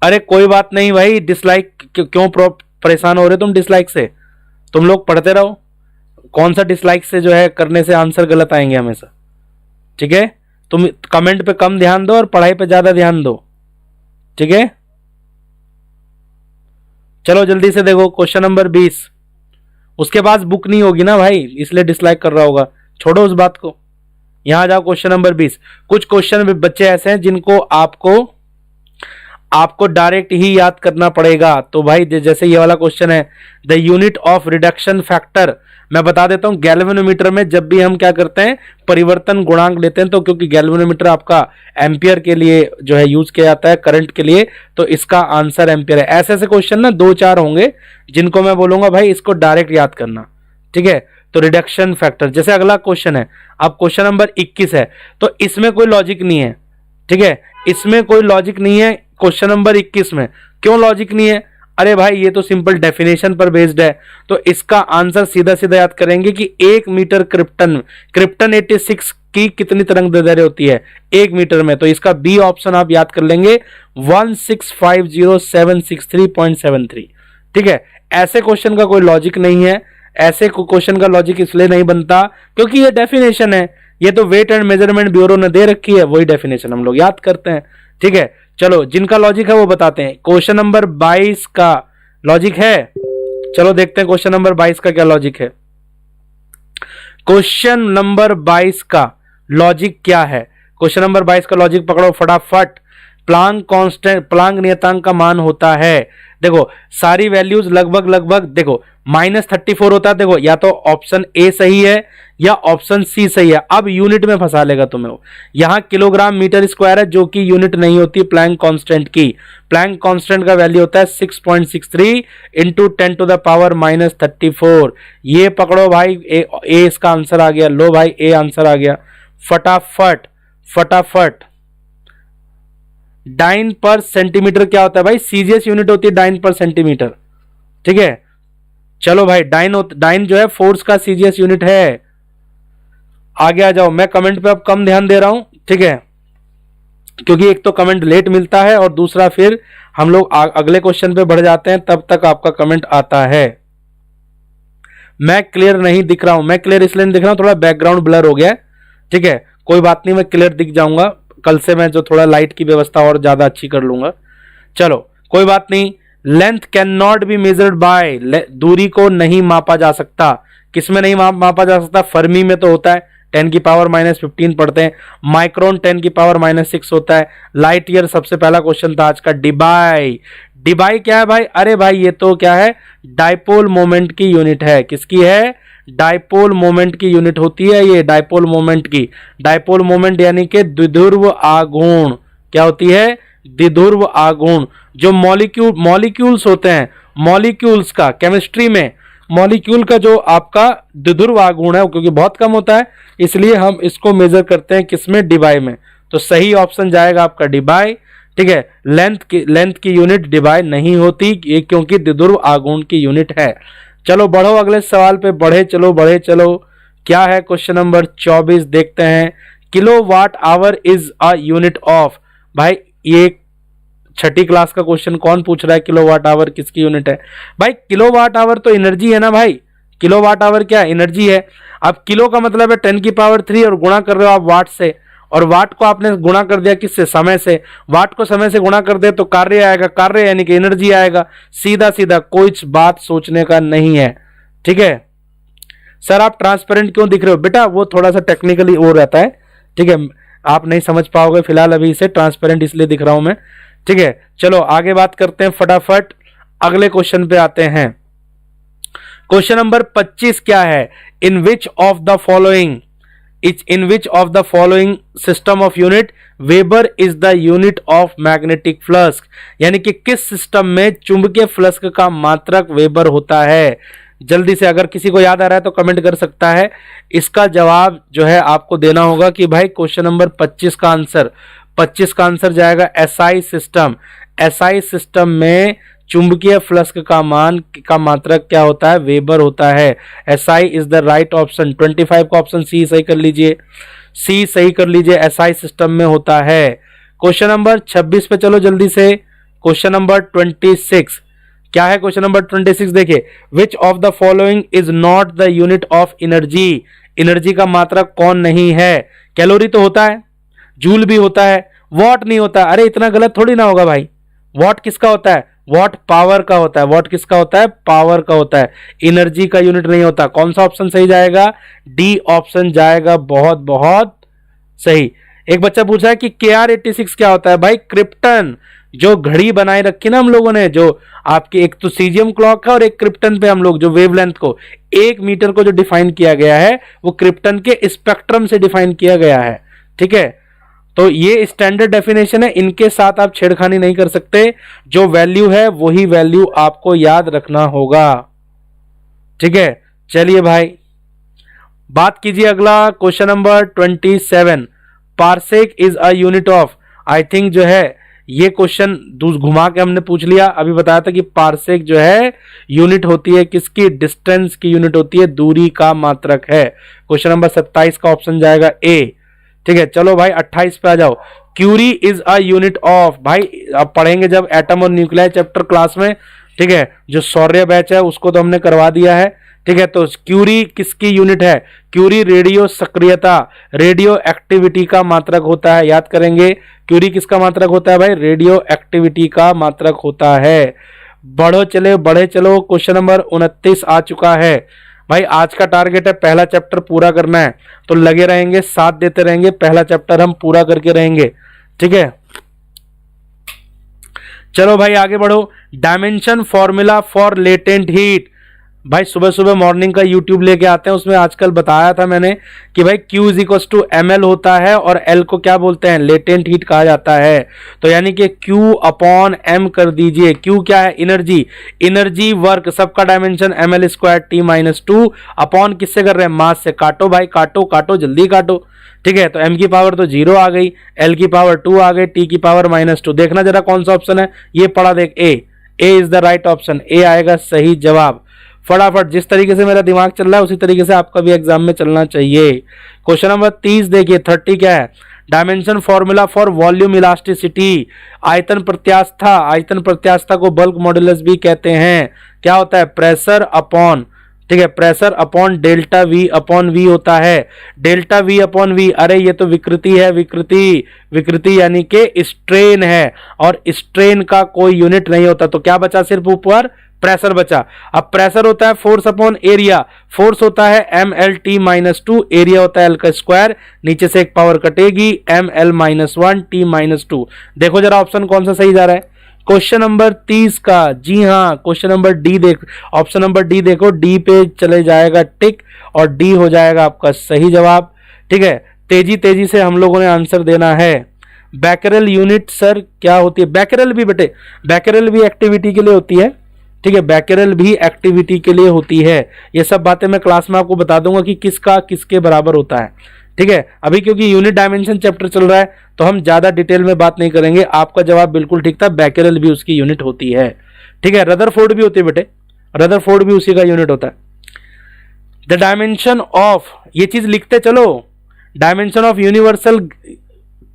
अरे कोई बात नहीं भाई, डिसलाइक क्यों परेशान हो रहे तुम डिसलाइक से? तुम लोग पढ़ते रहो, कौन सा डिसलाइक से जो है करने से आंसर गलत आएंगे हमेशा। ठीक है, तुम कमेंट पे कम ध्यान दो और पढ़ाई पे ज्यादा ध्यान दो। ठीक है, चलो जल्दी से देखो क्वेश्चन नंबर 20। उसके पास बुक नहीं होगी ना भाई, इसलिए डिसलाइक कर रहा होगा, छोड़ो उस बात को। यहां जाओ क्वेश्चन नंबर 20। कुछ क्वेश्चन बच्चे ऐसे हैं जिनको आपको आपको डायरेक्ट ही याद करना पड़ेगा। तो भाई जैसे ये वाला क्वेश्चन है, the unit of reduction factor, मैं बता देता हूं गैल्वेनोमीटर में जब भी हम क्या करते हैं परिवर्तन गुणांक लेते हैं, तो क्योंकि गैल्वेनोमीटर आपका एम्पियर के लिए जो है यूज किया जाता है करंट के लिए, तो इसका आंसर एम्पियर है। ऐसे ऐसे क्वेश्चन ना 2-4 होंगे जिनको मैं बोलूंगा भाई इसको डायरेक्ट याद करना, ठीक है। तो रिडक्शन फैक्टर, जैसे अगला क्वेश्चन है, अब क्वेश्चन नंबर 21 है, तो इसमें कोई लॉजिक नहीं है, ठीक है, इसमें कोई लॉजिक नहीं है क्वेश्चन नंबर 21 में। क्यों लॉजिक नहीं है? अरे भाई ये तो सिंपल डेफिनेशन पर बेस्ड है, तो इसका आंसर सीधा सीधा याद करेंगे कि 1 मीटर क्रिप्टन 86 की कितनी तरंग दैर्ध्य होती है 1 मीटर में, तो इसका बी ऑप्शन आप याद कर लेंगे 1650763.73, ठीक है। ऐसे क्वेश्चन का कोई लॉजिक नहीं है, ऐसे क्वेश्चन का लॉजिक इसलिए नहीं बनता क्योंकि ये डेफिनेशन है, ये तो वेट एंड मेजरमेंट ब्यूरो ने दे रखी है, वही डेफिनेशन हम लोग याद करते हैं, ठीक है। चलो जिनका लॉजिक है वो बताते हैं। क्वेश्चन नंबर 22 का लॉजिक है, चलो देखते हैं क्वेश्चन नंबर 22 का क्या लॉजिक है। क्वेश्चन नंबर 22 का लॉजिक क्या है? क्वेश्चन नंबर 22 का लॉजिक पकड़ो फटाफट। प्लांक कांस्टेंट, प्लांक नियतांक का मान होता है, देखो सारी वैल्यूज लगभग देखो -34 होता है, देखो या तो ऑप्शन ए सही है या ऑप्शन सी सही है। अब यूनिट में फंसा लेगा तुम्हें वो, यहां किलोग्राम मीटर स्क्वायर है जो कि यूनिट नहीं होती प्लैंक कांस्टेंट की। प्लैंक कांस्टेंट का वैल्यू होता है 6.63 इंटू 10⁻⁻34। ये पकड़ो भाई, ए इसका आंसर आ गया। लो भाई ए आंसर आ गया, फटाफट। डाइन पर सेंटीमीटर क्या होता है भाई? सीजीएस यूनिट होती है डाइन पर सेंटीमीटर, ठीक है। चलो भाई डाइन जो है फोर्स का सीजीएस यूनिट है। आगे आ जाओ, मैं कमेंट पे अब कम ध्यान दे रहा हूं, ठीक है, क्योंकि एक तो कमेंट लेट मिलता है और दूसरा फिर हम लोग अगले क्वेश्चन पे बढ़ जाते हैं, तब तक आपका कमेंट आता है। मैं क्लियर नहीं दिख रहा हूं, मैं क्लियर इसलिए नहीं दिख रहा हूं, थोड़ा बैकग्राउंड ब्लर हो गया है, ठीक है, कोई बात नहीं, मैं क्लियर दिख जाऊंगा। कल से मैं जो थोड़ा लाइट की व्यवस्था और ज्यादा अच्छी कर लूंगा। चलो कोई बात नहीं। Length can not be measured by, दूरी को नहीं मापा जा सकता। किसमें नहीं मापा जा सकता? फर्मी में तो होता है, 10⁻⁻15 पढ़ते हैं। माइक्रोन 10⁻⁻6 होता है। लाइट ईयर सबसे पहला क्वेश्चन था आज का। डिबाई क्या है भाई? अरे भाई ये तो क्या है, डाइपोल मोमेंट की यूनिट है। किसकी है? डाइपोल मोमेंट की यूनिट होती है ये, डाइपोल मोमेंट की। डाइपोल मोमेंट यानी कि द्विध्रुव आघूर्ण। क्या होती है? द्विध्रुव आघूर्ण। जो मॉलिक्यूल्स होते हैं, मॉलिक्यूल्स का केमिस्ट्री में मॉलिक्यूल का जो आपका द्विध्रुव आघूर्ण है, क्योंकि बहुत कम होता है इसलिए हम इसको मेजर करते हैं किसमें? डिबाई में। तो सही ऑप्शन जाएगा आपका डिबाई, ठीक है। लेंथ की यूनिट डिबाई नहीं होती, ये क्योंकि द्विध्रुव आघूर्ण की यूनिट है। चलो बढ़ो अगले सवाल पे, बढ़े चलो। क्या है क्वेश्चन नंबर 24 देखते हैं। Kilowatt hour is a unit of, भाई ये 6ठी क्लास का क्वेश्चन कौन पूछ रहा है किलोवाट आवर किसकी यूनिट है? भाई किलोवाट आवर तो एनर्जी है ना भाई, किलोवाट आवर क्या है? एनर्जी है। अब किलो का मतलब है 10⁻³ और गुणा कर रहे हो आप वाट से, और वाट को आपने गुणा कर दिया किससे? समय से। वाट को समय से गुणा कर दे तो कार्य आएगा, कार्य यानी कि एनर्जी आएगा। सीधा सीधा, कोई बात सोचने का नहीं है, ठीक है। सर आप ट्रांसपेरेंट क्यों दिख रहे हो? बेटा वो थोड़ा सा टेक्निकली हो रहता है, ठीक है, आप नहीं समझ पाओगे फिलहाल, अभी इसे ट्रांसपेरेंट इसलिए दिख रहा हूं मैं, ठीक है। चलो आगे बात करते हैं फटाफट, अगले क्वेश्चन पे आते हैं। क्वेश्चन नंबर 25 क्या है? In which of the following system of unit weber is the unit of magnetic flux, यानी कि किस सिस्टम में चुंबकीय फ्लक्स का मात्रक वेबर होता है? जल्दी से अगर किसी को याद आ रहा है तो कमेंट कर सकता है। इसका जवाब जो है आपको देना होगा कि भाई क्वेश्चन नंबर 25 का आंसर जाएगा एसआई सिस्टम। एसआई सिस्टम में चुंबकीय फ्लक्स का मान का मात्रक क्या होता है? वेबर होता है। SI is the right option. 25 का ऑप्शन सी सही कर लीजिए, सी सही कर लीजिए, एसआई सिस्टम में होता है। क्वेश्चन नंबर 26 पे चलो जल्दी से। क्वेश्चन नंबर 26 क्या है? क्वेश्चन नंबर 26 देखिए, विच of the following is not the unit of energy. Energy का मात्रक कौन नहीं है? कैलोरी तो होता है, जूल भी होता है, वॉट नहीं होता। अरे इतना गलत थोड़ी ना होगा भाई। वॉट किसका होता है? वॉट पावर का होता है। वॉट किसका होता है? पावर का होता है। एनर्जी का यूनिट नहीं होता। कौन सा ऑप्शन सही जाएगा? डी ऑप्शन जाएगा, बहुत बहुत सही। एक बच्चा पूछा है कि KR86 क्या होता है? भाई क्रिप्टन, जो घड़ी बनाए रखी ना हम लोगों ने, जो आपकी एक तो सीजियम क्लॉक है और एक क्रिप्टन पे हम लोग जो वेवलेंथ को 1 मीटर को जो डिफाइन किया गया है वो क्रिप्टन के स्पेक्ट्रम से डिफाइन किया गया है। ठीक है, तो ये स्टैंडर्ड डेफिनेशन है, इनके साथ आप छेड़खानी नहीं कर सकते। जो वैल्यू है वही वैल्यू आपको याद रखना होगा। ठीक है, चलिए भाई बात कीजिए अगला question number 27। Parsec is a unit of, I think जो है ये क्वेश्चन घुमा के हमने पूछ लिया। अभी बताया था कि पार्सेक जो है यूनिट होती है किसकी, डिस्टेंस की यूनिट होती है, दूरी का मात्रक है। क्वेश्चन नंबर 27 का ऑप्शन जाएगा ए। ठीक है, चलो भाई 28 पे आ जाओ। Curie is a unit of, भाई अब पढ़ेंगे जब एटम और न्यूक्लियर चैप्टर क्लास में। ठीक है, जो सौर्य बैच है उसको तो हमने करवा दिया है। ठीक है, तो क्यूरी किसकी यूनिट है, क्यूरी रेडियो सक्रियता, रेडियो एक्टिविटी का मात्रक होता है। याद करेंगे क्यूरी किसका मात्रक होता है भाई, रेडियो एक्टिविटी का मात्रक होता है। बढ़ो चले बढ़े चलो, क्वेश्चन नंबर 29 आ चुका है। भाई आज का टारगेट है पहला चैप्टर पूरा करना है, तो लगे रहेंगे, साथ देते रहेंगे, पहला चैप्टर हम पूरा करके रहेंगे। ठीक है, चलो भाई आगे बढ़ो। Dimension formula for latent heat, भाई सुबह सुबह मॉर्निंग का यूट्यूब लेके आते हैं, उसमें आजकल बताया था मैंने कि भाई Q is equal to ml होता है और L को क्या बोलते हैं, लेटेंट हीट कहा जाता है। तो यानी कि Q अपॉन m कर दीजिए। Q क्या है, एनर्जी, एनर्जी वर्क, सबका dimension ml square t minus 2 upon किससे कर रहे हैं, मास से। काटो भाई, काटो काटो जल्दी काटो। ठीक है, तो m की पावर तो 0 आ गई, L की पावर 2 आ गई, t की पावर -2। देखना जरा कौन सा ऑप्शन है, ये पढ़ा देख, ए इज द राइट ऑप्शन, ए आएगा सही जवाब। फटाफट, जिस तरीके से मेरा दिमाग चल रहा है उसी तरीके से आपका भी एग्जाम में चलना चाहिए। क्वेश्चन नंबर 30 देखिए, 30 क्या है, dimension formula for volume elasticity, आयतन प्रत्यास्था, आयतन प्रत्यास्था को बल्क मॉडुलस भी कहते हैं। क्या होता है, प्रेशर अपॉन, ठीक है, pressure upon delta V upon V होता है। डेल्टा वी अपॉन वी, अरे ये तो विकृति है, विकृति, विकृति यानी कि स्ट्रेन है, और स्ट्रेन का कोई यूनिट नहीं होता। तो क्या बचा, सिर्फ ऊपर प्रेशर बचा। अब प्रेशर होता है फोर्स अपॉन एरिया, फोर्स होता है mlt माइनस 2, एरिया होता है L का स्क्वायर, नीचे से एक पावर कटेगी ml माइनस 1 t माइनस 2। देखो जरा ऑप्शन कौन सा सही जा रहा है, क्वेश्चन नंबर 30 का। जी हाँ, क्वेश्चन नंबर डी देख, ऑप्शन नंबर डी देखो, डी पे चले जाएगा टिक और डी हो जाएगा आपका सही जवाब। ठीक है, तेजी तेजी से हम लोगों ने आंसर देना है। बैकरल यूनिट सर क्या होती है, बैकरल भी बेटे, बैकरल भी एक्टिविटी के लिए होती है। ठीक है, बैकरल भी एक्टिविटी के लिए होती है। ये सब बातें मैं क्लास में आपको बता दूंगा कि किसका किसके बराबर होता है। ठीक है, अभी क्योंकि यूनिट डायमेंशन चैप्टर चल रहा है तो हम ज्यादा डिटेल में बात नहीं करेंगे। आपका जवाब बिल्कुल ठीक था, बैकरल भी उसकी यूनिट होती है। ठीक है, रदरफोर्ड भी होती है बेटे, रदरफोर्ड भी उसी का यूनिट होता है। द डायमेंशन ऑफ, ये चीज लिखते चलो, dimension of universal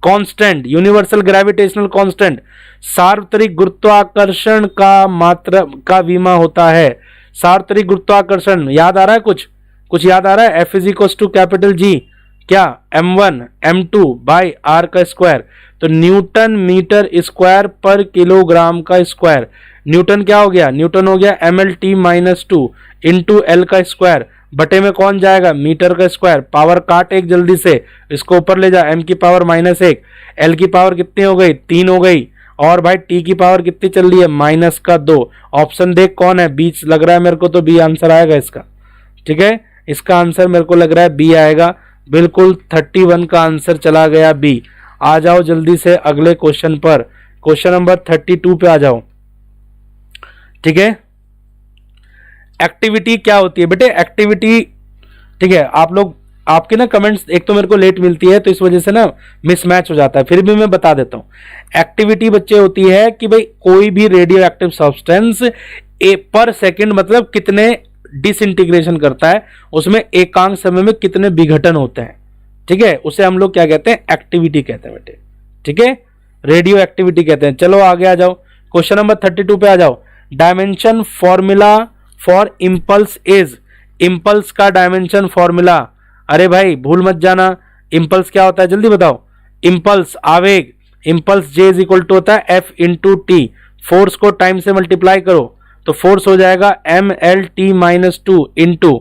constant, universal gravitational constant, सार्वत्रिक गुरुत्वाकर्षण का मात्रा का विमा होता है। सार्वत्रिक गुरुत्वाकर्षण याद आ रहा है, कुछ याद आ रहा है, F is equal to capital G, क्या m1 m2 बाई r का स्क्वायर। तो न्यूटन मीटर स्क्वायर पर किलोग्राम का स्क्वायर, न्यूटन क्या हो गया, न्यूटन हो गया mlt माइनस 2 इंटू एल का स्क्वायर, बटे में कौन जाएगा, मीटर का स्क्वायर। पावर काट एक जल्दी से, इसको ऊपर ले जा, m की पावर -1, l की पावर कितनी हो गई, 3 हो गई, और भाई t की पावर कितनी चल रही है, -2। ऑप्शन देख कौन है, बीच लग रहा है मेरे को तो बी आंसर आएगा इसका। ठीक है, इसका आंसर मेरे को लग रहा है बी आएगा, बिल्कुल 31 का आंसर चला गया बी। आ जाओ जल्दी से अगले क्वेश्चन पर, क्वेश्चन नंबर 32 पे आ जाओ। ठीक है, एक्टिविटी क्या होती है बेटे, एक्टिविटी। ठीक है, आप लोग, आपके ना कमेंट्स एक तो मेरे को लेट मिलती है तो इस वजह से ना मिसमैच हो जाता है, फिर भी मैं बता देता हूं। एक्टिविटी बच्चे होती है कि भाई कोई भी रेडियो एक्टिव सब्सटेंस पर सेकंड मतलब कितने डिसइंटीग्रेशन करता है, उसमें एकांक समय में कितने विघटन होते हैं। ठीक है, उसे हम लोग क्या कहते हैं, एक्टिविटी कहते हैं बेटे। ठीक है, रेडियो एक्टिविटी कहते हैं। चलो आगे आ जाओ, क्वेश्चन नंबर 32 पे आ जाओ। Dimension formula for impulse is, impulse का डायमेंशन फॉर्मूला, अरे भाई भूल मत जाना, इंपल्स क्या होता है जल्दी बताओ, इंपल्स आवेग, impulse J is equal to होता है एफ इंटू टी, फोर्स को टाइम से मल्टीप्लाई करो तो फोर्स हो जाएगा mlt माइनस 2 इंटू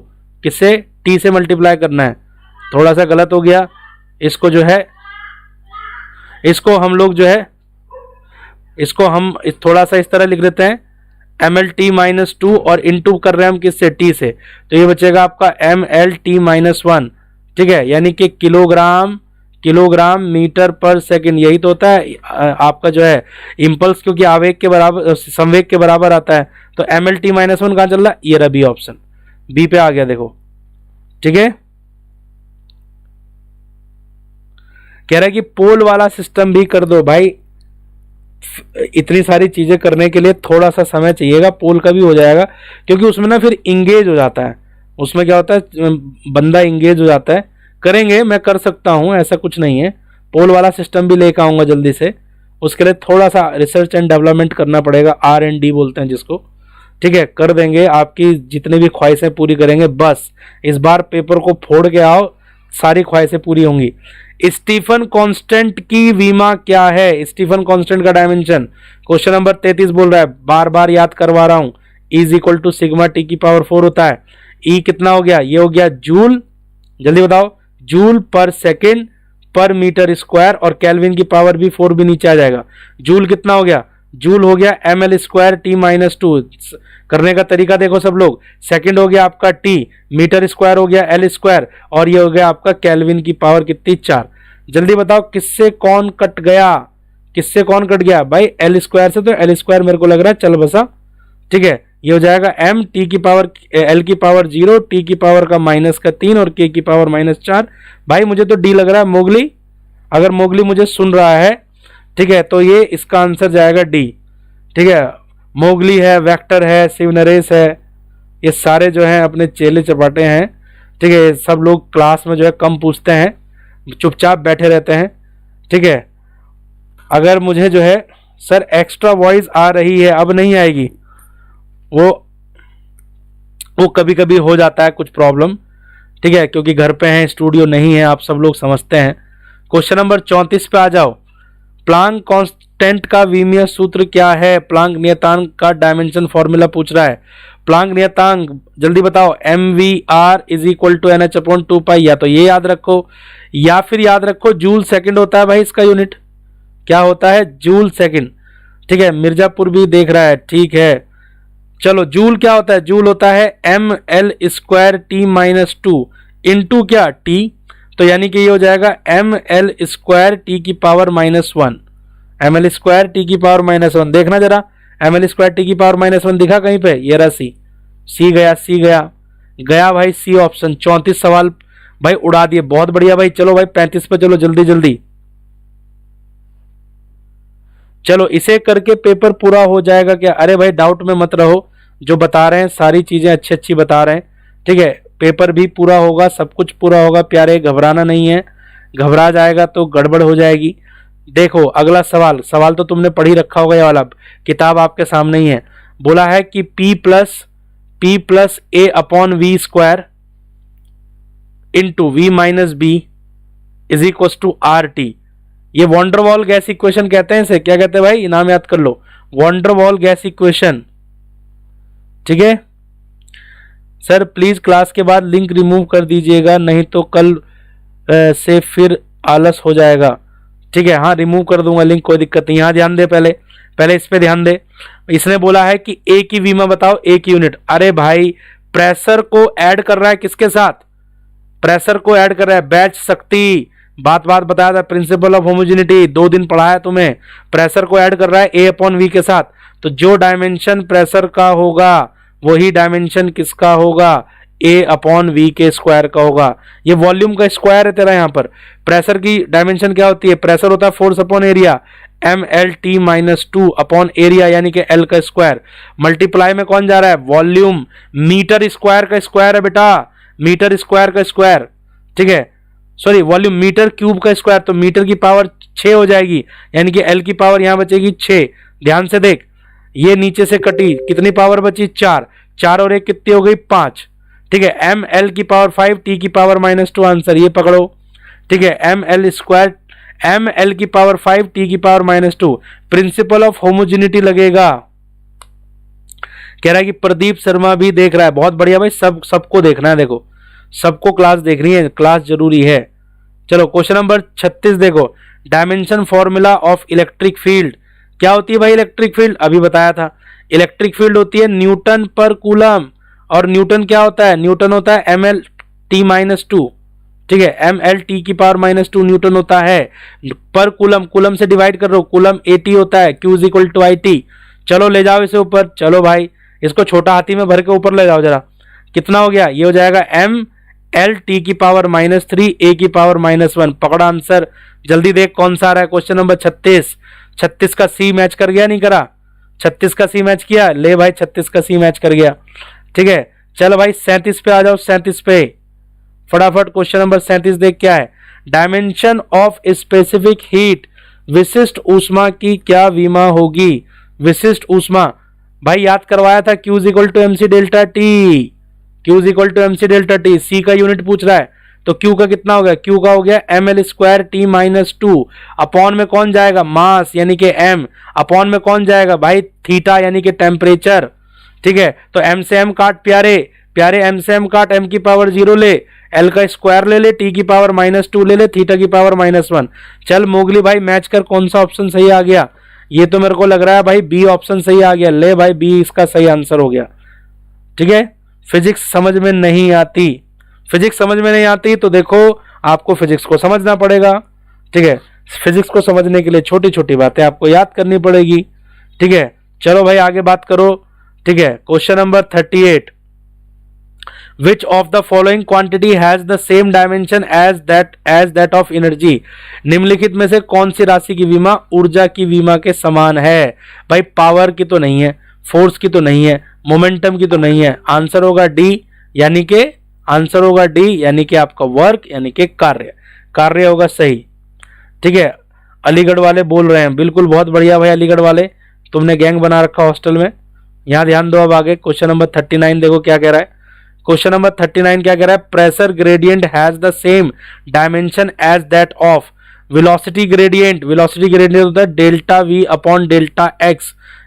किससे, टी से मल्टीप्लाई करना है, थोड़ा सा गलत हो गया, इसको जो है, इसको हम लोग जो है, इसको हम थोड़ा सा इस तरह लिख देते हैं mL_-2 और इनटू कर रहे हैं हम किससे, t से, तो ये बचेगा आपका mL_-1, ठीक है, यानी कि किलोग्राम मीटर पर सेकंड। यही तो होता है आपका जो है इम्पल्स, क्योंकि आवेग के बराबर संवेग के बराबर आता है। तो mL_-1 कहाँ चल रहा है, ये रहा बी ऑप्शन, बी पे आ गया देखो, ठीक है। कह रहा है कि पोल वाला सिस्टम भी कर दो। भाई इतनी सारी चीजें करने के लिए थोड़ा सा समय चाहिएगा, पोल का भी हो जाएगा, क्योंकि उसमें ना फिर इंगेज हो जाता है, उसमें क्या होता है बंदा इंगेज हो जाता है। करेंगे, मैं कर सकता हूं, ऐसा कुछ नहीं है। पोल वाला सिस्टम भी लेकर आऊंगा जल्दी से, उसके लिए थोड़ा सा रिसर्च एंड डेवलपमेंट करना पड़ेगा, R&D बोलते हैं जिसको, ठीक है। कर देंगे, आपकी जितनी भी ख्वाहिशें पूरी करेंगे। बस इस बार पेपर को फोड़ के आओ, सारी ख्वाहिशें पूरी होंगी। स्टीफन कांस्टेंट की विमा क्या है, स्टीफन कांस्टेंट का डायमेंशन क्वेश्चन नंबर 33 बोल रहा है, बार बार याद करवा रहा हूं। E = σ t⁴ होता है। E कितना हो गया, ये हो गया जूल, जल्दी बताओ, जूल पर सेकेंड पर मीटर स्क्वायर, और केल्विन की पावर भी 4 भी नीचे आ जाएगा। जूल कितना हो गया, जूल हो गया mL²t-2। करने का तरीका देखो सब लोग, सेकंड हो गया आपका t, मीटर स्क्वायर हो गया L², और ये हो गया आपका केल्विन की पावर कितनी, 4। जल्दी बताओ किससे कौन कट गया, किससे कौन कट गया भाई, L² से, तो L² मेरे को लग रहा है चल बसा, ठीक है। ये हो जाएगा m t की पावर L की पावर 0, t की पावर का -3 और k की पावर -4। भाई मुझे तो डी लग रहा है, मोगली, अगर मोगली मुझे सुन रहा है, ठीक है, तो ये इसका आंसर जाएगा डी, ठीक है। मोगली है, वेक्टर है, शिव नरेश है, ये सारे जो हैं अपने चेले चपाटे हैं, ठीक है। सब लोग क्लास में जो है कम पूछते हैं, चुपचाप बैठे रहते हैं, ठीक है। अगर मुझे जो है सर एक्स्ट्रा वॉइस आ रही है, अब नहीं आएगी, वो कभी कभी हो जाता है कुछ प्रॉब्लम, ठीक है, क्योंकि घर पे हैं, स्टूडियो नहीं है, आप सब लोग समझते हैं। क्वेश्चन नंबर 34 पे आ जाओ। प्लांक कांस्टेंट का विमीय सूत्र क्या है, प्लांक नियतांक का डायमेंशन फॉर्मूला पूछ रहा है। प्लांक नियतांक जल्दी बताओ, mv/r = NH/2π, या तो ये याद रखो, या फिर याद रखो जूल सेकंड होता है भाई, इसका यूनिट क्या होता है, जूल सेकंड, ठीक है। मिर्जापुर भी देख रहा है, ठीक है। चलो जूल क्या होता है, जूल होता है mL²t-2 इंटू क्या t, तो यानी कि ये हो जाएगा mL² की पावर -1, mL² की पावर -1। देखना जरा, mL² की पावर -1 दिखा कहीं पे, ये रहा सी गया, सी गया भाई, सी ऑप्शन। 34 सवाल भाई उड़ा दिए, बहुत बढ़िया भाई। चलो भाई 35 पे चलो, जल्दी जल्दी चलो, इसे करके पेपर पूरा हो जाएगा क्या। अरे भाई डाउट में मत रहो, जो बता रहे हैं सारी चीजें अच्छी अच्छी बता रहे हैं, ठीक है। पेपर भी पूरा होगा, सब कुछ पूरा होगा प्यारे, घबराना नहीं है, घबरा जाएगा तो गड़बड़ हो जाएगी। देखो अगला सवाल तो तुमने पढ़ ही रखा होगा, ये वाला किताब आपके सामने ही है। बोला है कि P plus A/V² into V-B = RT। ये वॉन्डरवॉल गैस इक्वेशन कहते हैं इसे, क्या कहते हैं भाई, नाम याद कर लो, वॉन्डरवॉल गैस इक्वेशन, ठीक है। सर प्लीज क्लास के बाद लिंक रिमूव कर दीजिएगा, नहीं तो कल से फिर आलस हो जाएगा, ठीक है। हाँ रिमूव कर दूंगा लिंक, कोई दिक्कत नहीं। यहाँ ध्यान दे, पहले इस पे ध्यान दे। इसने बोला है कि ए की विमा बताओ, ए की यूनिट। अरे भाई प्रेशर को ऐड कर रहा है किसके साथ, प्रेशर को ऐड कर रहा है बैच शक्ति, बात बताया था, प्रिंसिपल ऑफ होमोजेनिटी 2 दिन पढ़ाया तुम्हें। प्रेशर को ऐड कर रहा है A/V के साथ, तो जो डायमेंशन प्रेशर का होगा वही डायमेंशन किसका होगा, A/V के स्क्वायर का होगा। ये वॉल्यूम का स्क्वायर है तेरा। यहाँ पर प्रेशर की डायमेंशन क्या होती है, प्रेशर होता है force upon area, mL_t-2 upon area यानी कि L का स्क्वायर, मल्टीप्लाई में कौन जा रहा है, वॉल्यूम, मीटर स्क्वायर का स्क्वायर है बेटा, मीटर स्क्वायर का स्क्वायर, ठीक है। सॉरी वॉल्यूम मीटर क्यूब का स्क्वायर, तो मीटर की पावर 6 हो जाएगी, यानी कि L की पावर यहां बचेगी 6। ध्यान से देख, ये नीचे से कटी, कितनी पावर बची, 4 और 1 कितनी हो गई, 5, ठीक है। mL की पावर 5, t की पावर -2, आंसर ये पकड़ो, ठीक है। mL की पावर 5, t की पावर -2, प्रिंसिपल ऑफ होमोजेनिटी लगेगा। कह रहा है कि प्रदीप शर्मा भी देख रहा है, बहुत बढ़िया भाई, सबको देखना है, देखो सबको क्लास देखनी है, क्लास जरूरी है। चलो क्वेश्चन नंबर 36 देखो, dimension formula of electric field क्या होती है भाई इलेक्ट्रिक फील्ड? अभी बताया था, इलेक्ट्रिक फील्ड होती है न्यूटन पर कूलम, और न्यूटन क्या होता है? न्यूटन होता है mL/t-2, ठीक है, mL/t⁻², न्यूटन होता है पर कूलम, कूलम से डिवाइड कर रहे हो, कूलम AT होता है, Q = IT। चलो ले जाओ इसे ऊपर, चलो भाई इसको छोटा हाथी में भर के ऊपर ले जाओ जरा, कितना हो गया? ये हो जाएगा mL/t⁻³ A⁻−1। पकड़ा आंसर, जल्दी देख कौन सा आ रहा है। क्वेश्चन नंबर 36, 36 का सी मैच कर गया, नहीं करा? 36 का सी मैच किया, ले भाई 36 का सी मैच कर गया, ठीक है। चलो भाई 37 पे आ जाओ, 37 पे फटाफट। क्वेश्चन नंबर 37 देख क्या है? डायमेंशन ऑफ स्पेसिफिक हीट, विशिष्ट ऊष्मा की क्या विमा होगी? विशिष्ट ऊष्मा भाई याद करवाया था, Q = mc∆T, Q = mc∆T। सी का यूनिट पूछ रहा है तो Q का कितना हो गया? Q का हो गया mL²T-2। अपॉन में कौन जाएगा? मास यानी कि m। अपॉन में कौन जाएगा भाई? थीटा यानी कि टेम्परेचर, ठीक है। तो m से m काट प्यारे, प्यारे m से m काट, m⁻0 ले, l का स्क्वायर ले ले, t⁻² ले ले, θ⁻1। चल मोगली भाई मैच कर, कौन सा ऑप्शन सही आ गया? ये तो मेरे को लग रहा है भाई बी ऑप्शन सही आ गया। ले भाई बी इसका सही आंसर हो गया, ठीक है। फिजिक्स समझ में नहीं आती, फिजिक्स समझ में नहीं आती तो देखो आपको फिजिक्स को समझना पड़ेगा, ठीक है। फिजिक्स को समझने के लिए छोटी छोटी बातें आपको याद करनी पड़ेगी, ठीक है। चलो भाई आगे बात करो, ठीक है। Question number 38, Which of the following quantity has the same dimension as that of energy? निम्नलिखित में से कौन सी राशि की विमा ऊर्जा की विमा के समान है? भाई पावर की तो नहीं है, फोर्स की तो नहीं है, मोमेंटम की तो नहीं है। आंसर होगा डी, यानी कि आंसर होगा डी, यानी कि आपका वर्क यानी कि कार्य, कार्य होगा सही, ठीक है। अलीगढ़ वाले बोल रहे हैं, बिल्कुल बहुत बढ़िया भाई अलीगढ़ वाले, तुमने गैंग बना रखा हॉस्टल में। यहां ध्यान दो। अब आगे क्वेश्चन नंबर 39 देखो क्या कह रहा है। क्वेश्चन नंबर 39 क्या कह रहा है? Pressure gradient has the same dimension as that of velocity gradient. Velocity gradient होता है delta V upon delta x,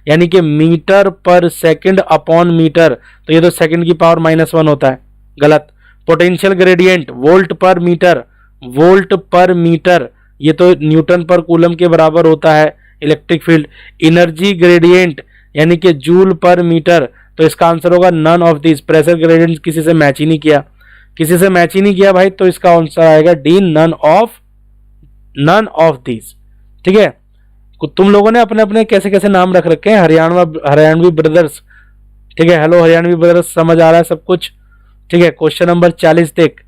यानी कि मीटर पर सेकंड अपॉन मीटर, तो ये तो सेकंड की पावर -1 होता है, गलत। पोटेंशियल ग्रेडियंट वोल्ट पर मीटर, वोल्ट पर मीटर, ये तो न्यूटन पर कूलम के बराबर होता है इलेक्ट्रिक फील्ड। एनर्जी ग्रेडियंट यानी कि जूल पर मीटर, तो इसका आंसर होगा none of this. Pressure gradient किसी से मैच ही नहीं किया, किसी से मैच ही नहीं किया भाई, तो इसका आंसर आएगा डी, नन ऑफ दिस, ठीक है। तुम लोगों ने अपने अपने कैसे कैसे नाम रख रखे हैं, हरियाणवी ब्रदर्स, ठीक है। हेलो हरियाणवी ब्रदर्स, समझ आ रहा है सब कुछ, ठीक है। क्वेश्चन नंबर 40 देख,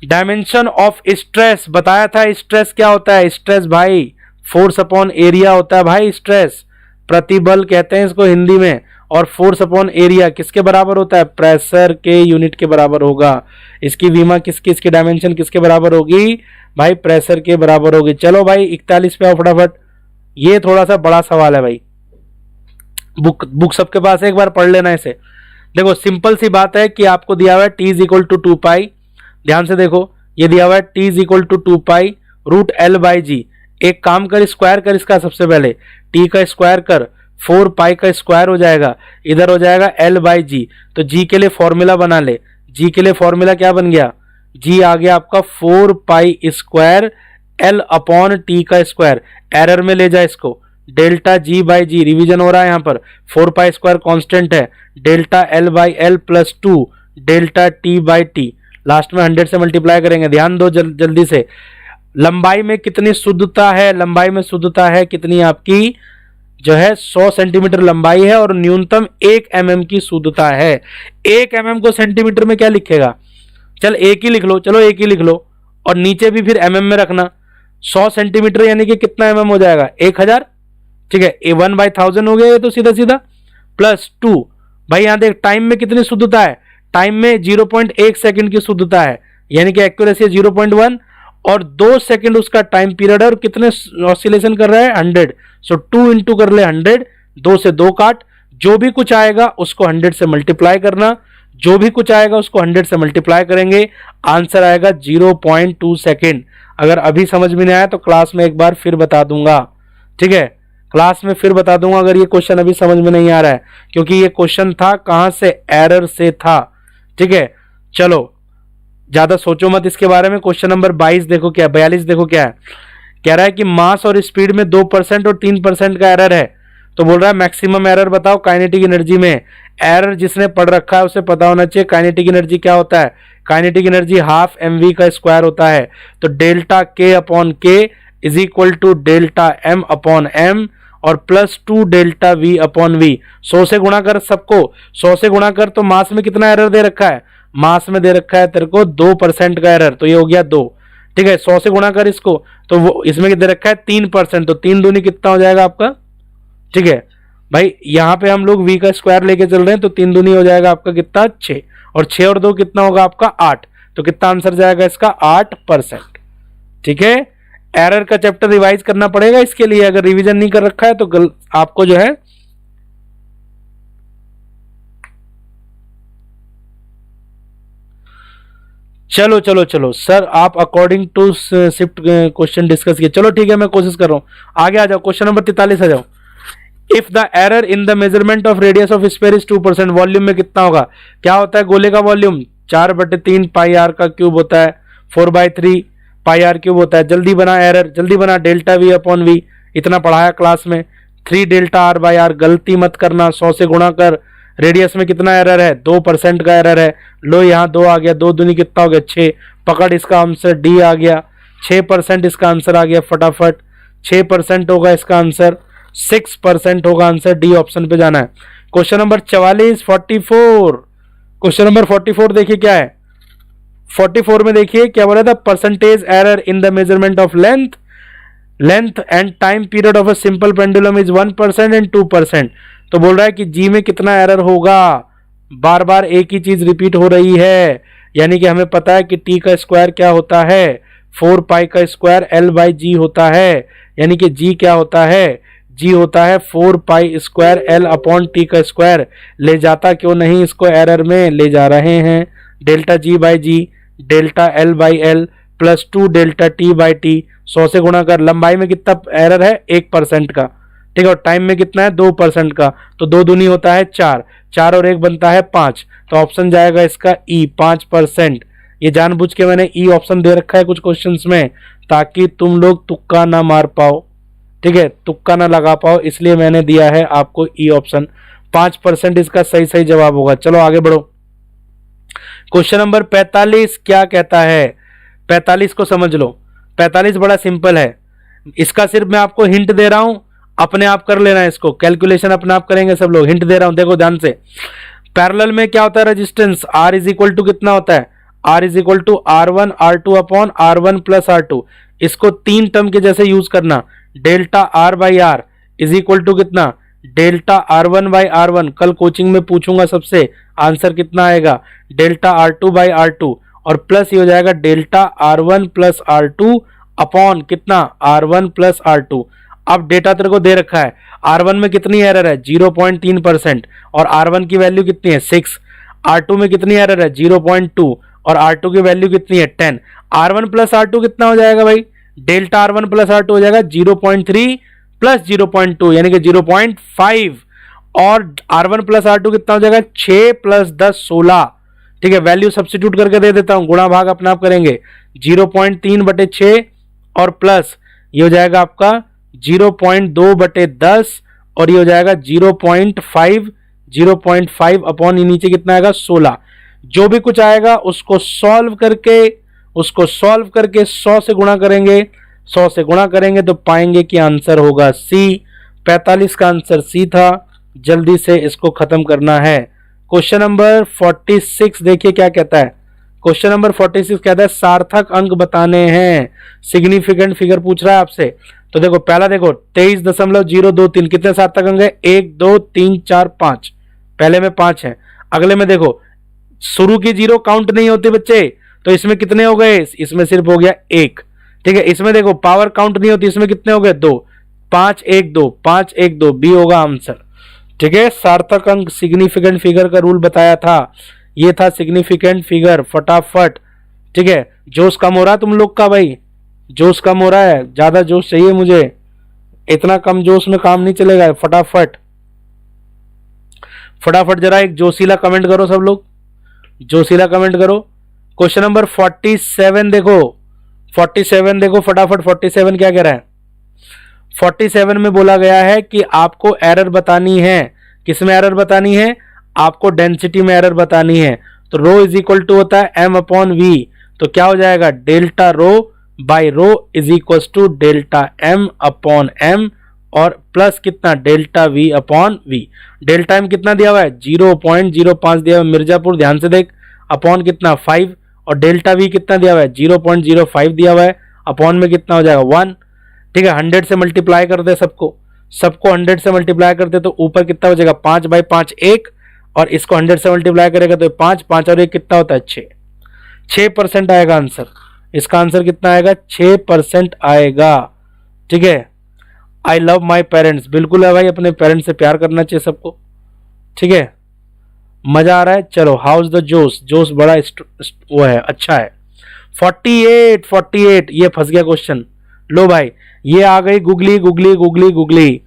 डायमेंशन ऑफ स्ट्रेस बताया था। स्ट्रेस क्या होता है? स्ट्रेस भाई फोर्स अपॉन एरिया होता है भाई, स्ट्रेस प्रतिबल कहते हैं इसको हिंदी में, और फोर्स अपॉन एरिया किसके बराबर होता है? प्रेशर के यूनिट के बराबर होगा। इसकी विमा किसकी, इसकी डायमेंशन किसके बराबर होगी भाई? प्रेशर के बराबर होगी। चलो भाई 41 पे आओ फटाफट, ये थोड़ा सा बड़ा सवाल है भाई, बुक सबके पास है, एक बार पढ़ लेना इसे। देखो सिंपल सी बात है कि आपको दिया हुआ है t = 2π, ध्यान से देखो ये दिया हुआ है t = 2π √L/g। एक काम कर, स्क्वायर कर इसका, सबसे पहले t का स्क्वायर कर, 4π का स्क्वायर हो जाएगा, इधर हो जाएगा L/g। तो g के लिए फॉर्मूला बना ले, g के लिए फॉर्मूला क्या बन गया? g आ गया आपका 4π² L अपॉन t का स्क्वायर। एरर में ले जा इसको, डेल्टा g/g, रिवीजन हो रहा है यहाँ पर, 4π² कांस्टेंट है, delta L/L + 2 delta t/t, last में 100 से मल्टीप्लाई करेंगे। ध्यान दो जल्दी से, लंबाई में कितनी शुद्धता है? लंबाई में शुद्धता है कितनी आपकी जो है 100 सेंटीमीटर लंबाई है, और न्यूनतम 1 mm की शुद्धता है। 1 mm को सेंटीमीटर में क्या लिखेगा? चल एक ही लिख लो, चलो एक ही लिख लो, और नीचे भी फिर mm में रखना। 100 सेंटीमीटर यानी कि कितना mm हो जाएगा? 1000, ठीक है। 1/1000 हो गया ये तो सीधा सीधा, +2 भाई। यहां देख टाइम में कितनी शुद्धता है? टाइम में 0.1 सेकंड की शुद्धता है, यानी कि एक्यूरेसी 0.1, और 2 सेकंड उसका टाइम पीरियड है, और कितने ऑसिलेशन कर रहा है? 100। सो 2 इंटू कर ले 100, 2 से 2 काट, जो भी कुछ आएगा उसको 100 से मल्टीप्लाई करना, जो भी कुछ आएगा उसको 100 से मल्टीप्लाई करेंगे, आंसर आएगा 0.2 सेकेंड। अगर अभी समझ में नहीं आया तो क्लास में एक बार फिर बता दूंगा, ठीक है। क्लास में फिर बता दूंगा अगर ये क्वेश्चन अभी समझ में नहीं आ रहा है, क्योंकि ये क्वेश्चन था कहां से? एरर से था, ठीक है। चलो ज्यादा सोचो मत इसके बारे में। क्वेश्चन नंबर 22 देखो क्या, 42 देखो क्या है। कह रहा है कि मास और स्पीड में 2% और 3% का एरर है, तो बोल रहा है मैक्सिमम एरर बताओ काइनेटिक एनर्जी में। एरर जिसने पढ़ रखा है उसे पता होना चाहिए काइनेटिक एनर्जी क्या होता है। काइनेटिक एनर्जी हाफ mv का स्क्वायर होता है, तो delta k upon K is equal to delta m upon m और plus 2 delta v upon v। 100 से गुणा कर सबको, 100 से गुणा कर। तो मास में कितना एरर दे रखा है, मास में दे रखा है तेरे को 2% का एरर, तो ये हो गया 2। ठीक है, 100 से गुणा कर इसको, तो वो इसमें दे रखा है 3%, तो 3 दूनी कितना हो जाएगा आपका। ठीक है भाई, यहाँ पे हम लोग v का स्क्वायर लेके चल रहे हैं, तो 3 दूनी हो जाएगा आपका कितना 6, और 6 और 2 कितना होगा आपका 8, तो कितना आंसर जाएगा इसका 8%। ठीक है, एरर का चैप्टर रिवाइज करना पड़ेगा इसके लिए, अगर रिवीजन नहीं कर रखा है तो आपको जो है चलो चलो चलो सर, आप according to shift question discuss किए। चलो ठीक है, मैं कोशिश कर रहा हूं। आगे आ जाओ, क्वेश्चन नंबर 43 आ जाओ। If the error in the measurement of radius of sphere is 2%, volume में कितना होगा। क्या होता है गोले का वॉल्यूम 4/3 पाई आर का क्यूब होता है, 4/3 पाई आर क्यूब होता है। जल्दी बना एरर, जल्दी बना, डेल्टा वी अपॉन वी, इतना पढ़ाया क्लास में। 3 डेल्टा आर बाई आर, गलती मत करना, 100 से गुणा कर। रेडियस में कितना एरर है, 2% का एरर है। लो यहाँ 2 आ गया, 2 दूनी कितना हो गया 6, पकड़ इसका आंसर डी आ गया। 6% इसका आंसर आ गया फटाफट, 6% होगा इसका आंसर, 6% होगा आंसर, डी ऑप्शन पे जाना है। क्वेश्चन नंबर 44 क्वेश्चन नंबर 44 देखिए क्या है। 44 में देखिए क्या बोला था, percentage error in the measurement of length and time period of a simple pendulum is 1% and 2%। तो बोल रहा है कि जी में कितना एरर होगा, बार बार एक ही चीज रिपीट हो रही है, यानी कि हमें पता है कि टी का स्क्वायर क्या होता है, 4 पाई का स्क्वायर एल बाई जी होता है, यानी कि जी क्या होता है, जी होता है 4 pi square L upon T का स्क्वायर। ले जाता क्यों नहीं इसको एरर में, ले जा रहे हैं। Delta G by G, delta L by L plus 2 delta T by T, 100 से गुणा कर। लंबाई में कितना एरर है 1% का, ठीक है, और टाइम में कितना है 2% का, तो 2 दूनी होता है 4, 4 और 1 बनता है 5, तो ऑप्शन जाएगा इसका ई 5%। ये जानबूझ के मैंने ई ऑप्शन दे रखा है कुछ क्वेश्चंस में, ताकि तुम लोग तुक्का ना मार पाओ, ठीक है, तुक्का ना लगा पाओ, इसलिए मैंने दिया है आपको ई ऑप्शन। 5% इसका सही जवाब होगा। चलो आगे बढ़ो। क्वेश्चन नंबर 45 क्या कहता है, 45 को समझ लो। 45 बड़ा सिंपल है, इसका सिर्फ मैं आपको हिंट दे रहा हूं, अपने आप कर लेना है इसको, कैलकुलेशन अपने आप करेंगे सब लोग। हिंट दे रहा हूं, देखो ध्यान से। पैरेलल में क्या होता है resistance, R is equal to कितना होता है, R is equal to R1 R2 upon R1 plus R2। इसको 3 टर्म के जैसे यूज करना, delta R by R is equal to कितना, डेल्टा R1 बाई R1। कल कोचिंग में पूछूंगा सबसे, आंसर कितना आएगा, डेल्टा R2 बाई R2, और प्लस ये हो जाएगा delta R1 plus R2 upon कितना R1 प्लस R2। अब डेटा तेरे को दे रखा है, R1 में कितनी एरर है 0.3%, और R1 की वैल्यू कितनी है 6। R2 में कितनी एरर है 0.2, और R2 की वैल्यू कितनी है 10। R1 प्लस R2 कितना हो जाएगा भाई, डेल्टा R1 प्लस R2 हो जाएगा 0.3 प्लस 0.2 यानी कि 0.5, और R1 प्लस R2 कितना हो जाएगा 6 प्लस 10 16। ठीक है, वैल्यू सब्स्टिट्यूट करके दे देता हूं, गुणा भाग अपने आप करेंगे, 0.3/6 और प्लस ये हो जाएगा आपका 0.2/10, और ये हो जाएगा 0.5 अपॉन ये नीचे कितना आएगा 16। जो भी कुछ आएगा उसको सॉल्व करके 100 से गुणा करेंगे, 100 से गुणा करेंगे तो पाएंगे कि आंसर होगा सी। 45 का आंसर सी था। जल्दी से इसको खत्म करना है। क्वेश्चन नंबर 46 देखिए क्या कहता है। क्वेश्चन नंबर 46 कहता है सार्थक अंक बताने हैं, सिग्निफिकेंट फिगर पूछ रहा है आपसे। तो देखो पहला देखो 23.023 कितने सार्थक अंक है, 1 2 3 4 5, पहले में 5 है। अगले में देखो शुरू की 0 काउंट नहीं होती बच्चे, तो इसमें कितने हो गए, इसमें सिर्फ हो गया 1। ठीक है, इसमें देखो पावर काउंट नहीं होती, इसमें कितने हो गए 2, 5 1 2, 5 1 2, बी होगा आंसर। ठीक है, सार्थक अंक सिग्निफिकेंट फिगर का रूल बताया था, ये था सिग्निफिकेंट फिगर। फटाफट, ठीक है, जोश कम हो रहा है तुम लोग का भाई, जोश कम हो रहा है, ज्यादा जोश चाहिए मुझे, इतना कम जोश में काम नहीं चलेगा। फटाफट फटाफट जरा एक जोशीला कमेंट करो सब लोग, जोशीला कमेंट करो। क्वेश्चन नंबर 47 देखो, 47 देखो फटाफट, 47 क्या कह रहा है? 47 में बोला गया है कि आपको एरर बतानी है। किस में एरर बतानी है? आपको डेंसिटी में एरर बतानी है। तो रो इज इक्वल टू होता है m अपॉन वी, तो क्या हो जाएगा? Delta rho by rho is equal to delta m upon m और प्लस कितना? Delta v upon v। Delta m कितना दिया हुआ है? 0.05 दिया हुआ है मिर्जापुर, ध्यान से देख, अपॉन कितना? 5, और डेल्टा v कितना दिया हुआ है? 0.05 दिया हुआ है, अपॉन में कितना हो जाएगा? 1। ठीक है, 100 से मल्टीप्लाई कर दे सबको, 100 से मल्टीप्लाई करते तो ऊपर कितना बचेगा? 5/5 1, और इसको 100 से मल्टीप्लाई करेगा तो 5 5 और 1 कितना होता है? 6। 6% आएगा आंसर। इसका आंसर कितना आएगा? 6% आएगा। ठीक है, आई लव माई पेरेंट्स, बिल्कुल है भाई, अपने पेरेंट्स से प्यार करना चाहिए सबको। ठीक है, मजा आ रहा है। चलो, हाउस द जोश, जोश बड़ा वो है, अच्छा है। 48 ये फंस गया क्वेश्चन। लो भाई, ये आ गई googly googly googly googly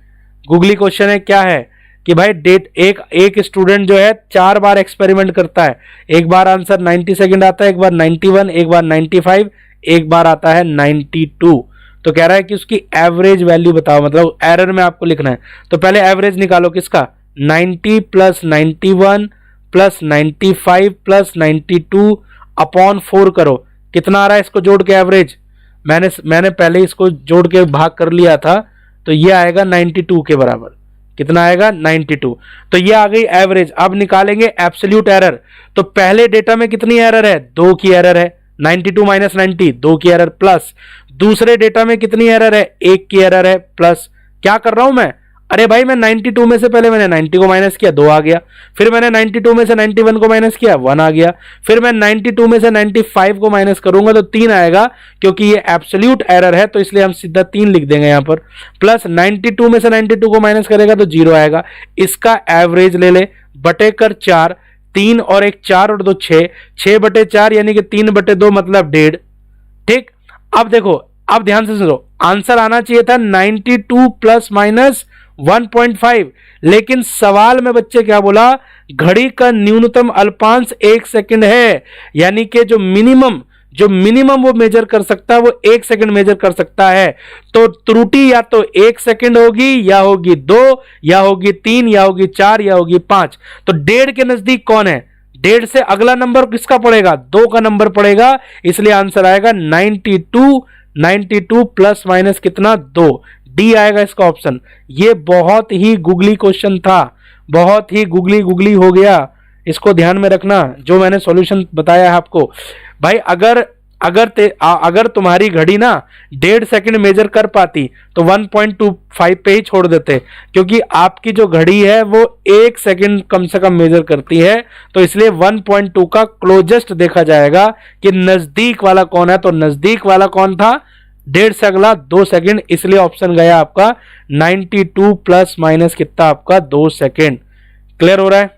googly question है। क्या है कि भाई डेट एक स्टूडेंट जो है 4 बार एक्सपेरिमेंट करता है। एक बार आंसर 90 सेकंड आता है, एक बार 91, एक बार 95, एक बार आता है 92। तो कह रहा है कि उसकी एवरेज वैल्यू बताओ, मतलब एरर में आपको लिखना है। तो पहले एवरेज निकालो, किसका? 90 प्लस 91 प्लस 95 प्लस 92 अपॉन 4 करो, कितना आ रहा है? इसको जोड़ के एवरेज, मैंने पहले इसको जोड़ के भाग कर लिया था, तो ये आएगा 92 के बराबर। कितना आएगा? 92। तो ये आ गई एवरेज। अब निकालेंगे एब्सोल्यूट एरर। तो पहले डेटा में कितनी एरर है? 2 की एरर है। 92 माइनस 90, 2 की एरर, प्लस दूसरे डेटा में कितनी एरर है? 1 की एरर है, प्लस क्या कर रहा हूं मैं? अरे भाई, मैं 92 में से पहले मैंने 90 को माइनस किया, 2 आ गया। फिर मैंने 92 में से 91 को माइनस किया, 1 आ गया। फिर मैं 92 में से 95 को माइनस करूंगा तो 3 आएगा, क्योंकि ये एब्सोल्यूट एरर है तो इसलिए हम सीधा 3 लिख देंगे यहां पर। प्लस 92 में से 92 को माइनस करेगा तो 0 आएगा। इसका एवरेज ले ले, बटे कर 4, 3 और 1 4 और 2 6, 6/4 यानी कि 3/2 मतलब 1.5। ठीक, अब देखो, अब ध्यान से सुनो, आंसर आना चाहिए था 92 प्लस माइनस 1.5, लेकिन सवाल में बच्चे क्या बोला? घड़ी का न्यूनतम अल्पांश 1 सेकंड है, यानी कि जो मिनिमम वो मेजर कर सकता है वो 1 सेकंड मेजर कर सकता है। तो त्रुटि या तो 1 सेकंड होगी, या होगी 2, या होगी 3, या होगी 4, या होगी 5। तो 1.5 के नजदीक कौन है? 1.5 से अगला नंबर किसका पड़ेगा? 2 का नंबर पड़ेगा, इसलिए आंसर आएगा 92 प्लस माइनस कितना? 2। डी आएगा इसका ऑप्शन। ये बहुत ही गुगली क्वेश्चन था, बहुत ही गुगली हो गया। इसको ध्यान में रखना, जो मैंने सॉल्यूशन बताया है आपको। भाई अगर तुम्हारी घड़ी ना 1.5 सेकंड मेजर कर पाती तो 1.25 पे ही छोड़ देते, क्योंकि आपकी जो घड़ी है वो 1 सेकंड कम से कम मेजर करती है, तो इसलिए 1.2 का क्लोजेस्ट देखा जाएगा कि नजदीक वाला कौन है। तो नजदीक वाला कौन था? 1.5 से अगला 2 सेकंड, इसलिए ऑप्शन गया आपका 92 प्लस माइनस कितना? आपका 2 सेकंड। क्लियर हो रहा है?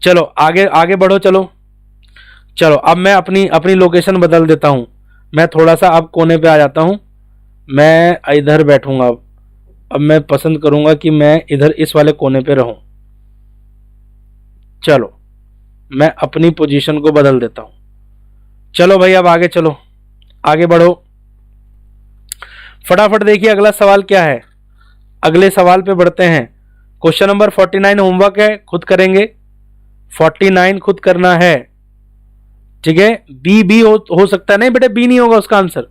चलो आगे बढ़ो। चलो अब मैं अपनी लोकेशन बदल देता हूं। मैं थोड़ा सा अब कोने पे आ जाता हूं, मैं इधर बैठूंगा। अब मैं पसंद करूंगा कि मैं इधर इस वाले कोने पे रहूं। चलो मैं अपनी पोजीशन को बदल देता हूं। चलो भाई, अब आगे चलो, आगे बढ़ो फटाफट। देखिए अगला सवाल क्या है, अगले सवाल पे बढ़ते हैं। क्वेश्चन नंबर 49 होमवर्क है, खुद करेंगे। 49 खुद करना है, ठीक है। बी हो सकता है, नहीं बेटे बी नहीं होगा उसका आंसर।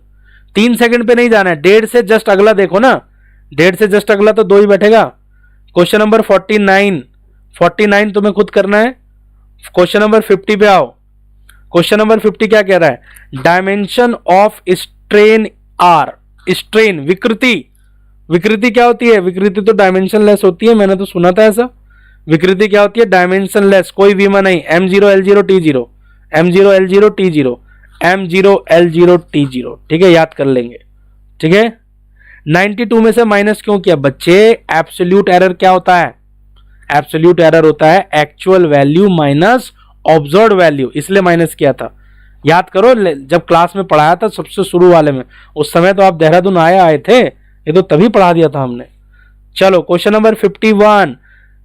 3 सेकंड पे नहीं जाना है, 1.5 से जस्ट अगला देखो ना, 1.5 से जस्ट अगला तो 2 ही बैठेगा। क्वेश्चन नंबर 49 तुम्हें खुद करना है। क्वेश्चन नंबर 50 पे आओ। क्वेश्चन नंबर 50 क्या कह रहा है? Dimension of strain are. Strain विकृति क्या होती है? विकृति तो डायमेंशन लेस होती है, मैंने तो सुना था ऐसा। विकृति क्या होती है? डायमेंशन लेस, कोई विमा नहीं। M0 L0 T0, M0 L0 T0, M0 L0 T0, ठीक है, याद कर लेंगे, ठीक है। 92 में से माइनस क्यों किया बच्चे? एब्सोल्यूट एरर क्या होता है? एब्सोल्यूट एरर होता है actual value minus observed value, इसलिए माइनस किया था। याद करो, जब क्लास में पढ़ाया था सबसे शुरू वाले में, उस समय तो आप देहरादून आए थे, ये तो तभी पढ़ा दिया था हमने। चलो question number 51,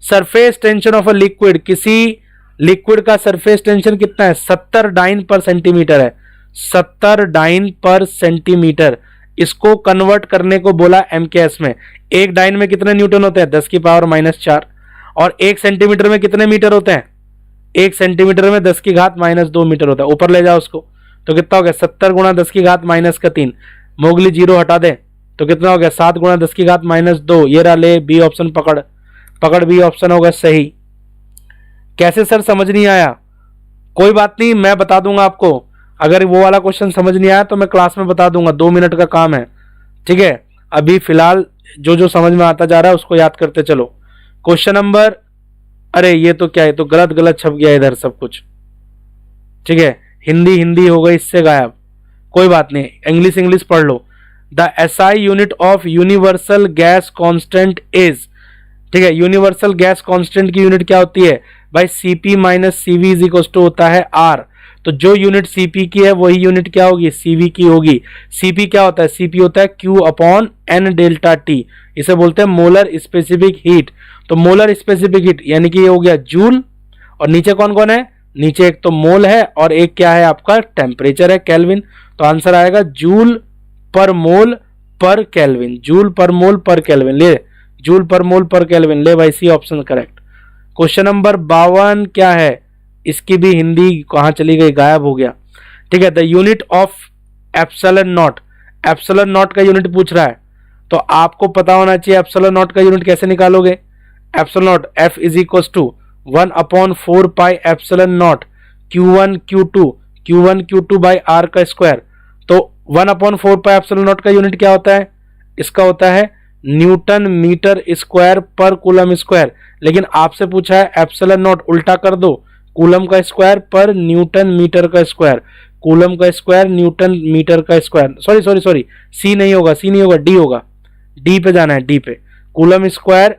surface tension of a liquid. किसी लिक्विड का सरफेस टेंशन कितना है? 70 डाइन पर सेंटीमीटर है। 70 डाइन पर सेंटीमीटर। इसको कन्वर्ट करने को बोला एमकेएस में। एक डाइन में कितने न्यूटन होते हैं? 10⁻⁻⁴। और 1 सेंटीमीटर में कितने मीटर होते हैं? 1 सेंटीमीटर में 10⁻⁻2 मीटर होता है। ऊपर ले जाओ उसको, तो कितना हो गया? 70 गुणा 10⁻⁻3। मोगली जीरो हटा दे तो कितना हो गया? 7 गुणा 10⁻2। ये रहा, ले बी ऑप्शन पकड़ बी ऑप्शन होगा सही। कैसे सर समझ नहीं आया? कोई बात नहीं, मैं बता दूंगा आपको। अगर वो वाला क्वेश्चन समझ नहीं आया तो मैं क्लास में बता दूंगा, 2 मिनट का काम है, ठीक है। अभी फिलहाल जो जो समझ में आता जा रहा है उसको याद करते चलो। क्वेश्चन नंबर, अरे ये तो क्या है, तो गलत छप गया इधर सब कुछ, ठीक है। हिंदी हो गई, इससे गायब। कोई बात नहीं, इंग्लिश पढ़ लो। The SI unit of universal gas constant is, ठीक है। यूनिवर्सल गैस कांस्टेंट की यूनिट क्या होती है भाई? CP minus CV is equal to होता है आर। तो जो यूनिट सीपी की है वही यूनिट क्या होगी? सीवी की होगी। सीपी क्या होता है? सीपी होता है Q upon N delta T. इसे बोलते हैं मोलर स्पेसिफिक हीट। तो मोलर स्पेसिफिक हीट यानी कि ये हो गया जूल, और नीचे कौन कौन है? नीचे एक तो मोल है और एक क्या है आपका? टेम्परेचर है, केल्विन। तो आंसर आएगा जूल पर मोल पर केल्विन। जूल पर मोल पर केल्विन, ले जूल पर मोल पर केल्विन, ले भाई C option correct. Question number 52 क्या है? इसकी भी हिंदी कहां चली गई? गायब हो गया, ठीक है। The unit of epsilon not, epsilon naught का यूनिट पूछ रहा है, तो आपको पता होना चाहिए एप्सिलॉन नॉट का यूनिट कैसे निकालोगे? Epsilon naught F is equal to 1/4 pi epsilon naught Q1 Q2 by R का स्क्वायर। तो 1/4 पाई एप्सिलॉन नॉट का यूनिट क्या होता है? इसका होता है न्यूटन मीटर स्क्वायर पर कूलम स्क्वायर। लेकिन आपसे पूछा है एप्सिलॉन नॉट, उल्टा कर दो, कूलम का स्क्वायर पर न्यूटन मीटर का स्क्वायर। कूलम का स्क्वायर न्यूटन मीटर का स्क्वायर, सॉरी सी नहीं होगा, डी होगा। डी पे जाना है, डी पे। कूलम स्क्वायर,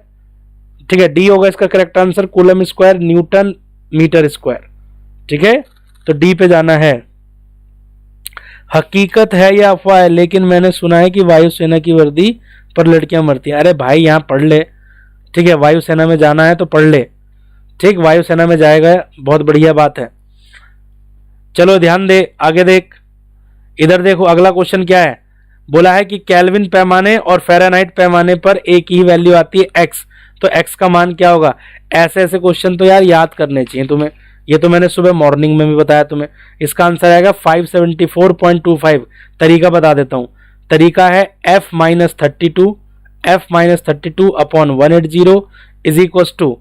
ठीक है, डी होगा इसका correct answer. Coulomb square newton metre square, ठीक है। तो डी पे जाना है। हकीकत है या अफवाह है, लेकिन मैंने सुना है कि वायुसेना की वर्दी पर लड़कियां मरती हैं। अरे भाई यहाँ पढ़ ले, ठीक है। वायुसेना में जाना है तो पढ़ ले, ठीक। वायुसेना में जाएगा, बहुत बढ़िया बात है। चलो ध्यान दे, आगे देख, इधर देखो। अगला क्वेश्चन क्या है? बोला है कि केल्विन पैमाने और फ़ारेनहाइट पैमाने पर एक ही वैल्यू आती है एक्स। तो एक्स का मान क्या होगा? ऐसे क्वेश्चन तो यार याद करने चाहिए तुम्हें। ये तो मैंने सुबह मॉर्निंग में भी बताया तुम्हें। इसका आंसर आएगा 574.25। तरीका बता देता हूं। तरीका है f-32 upon 180 is equal to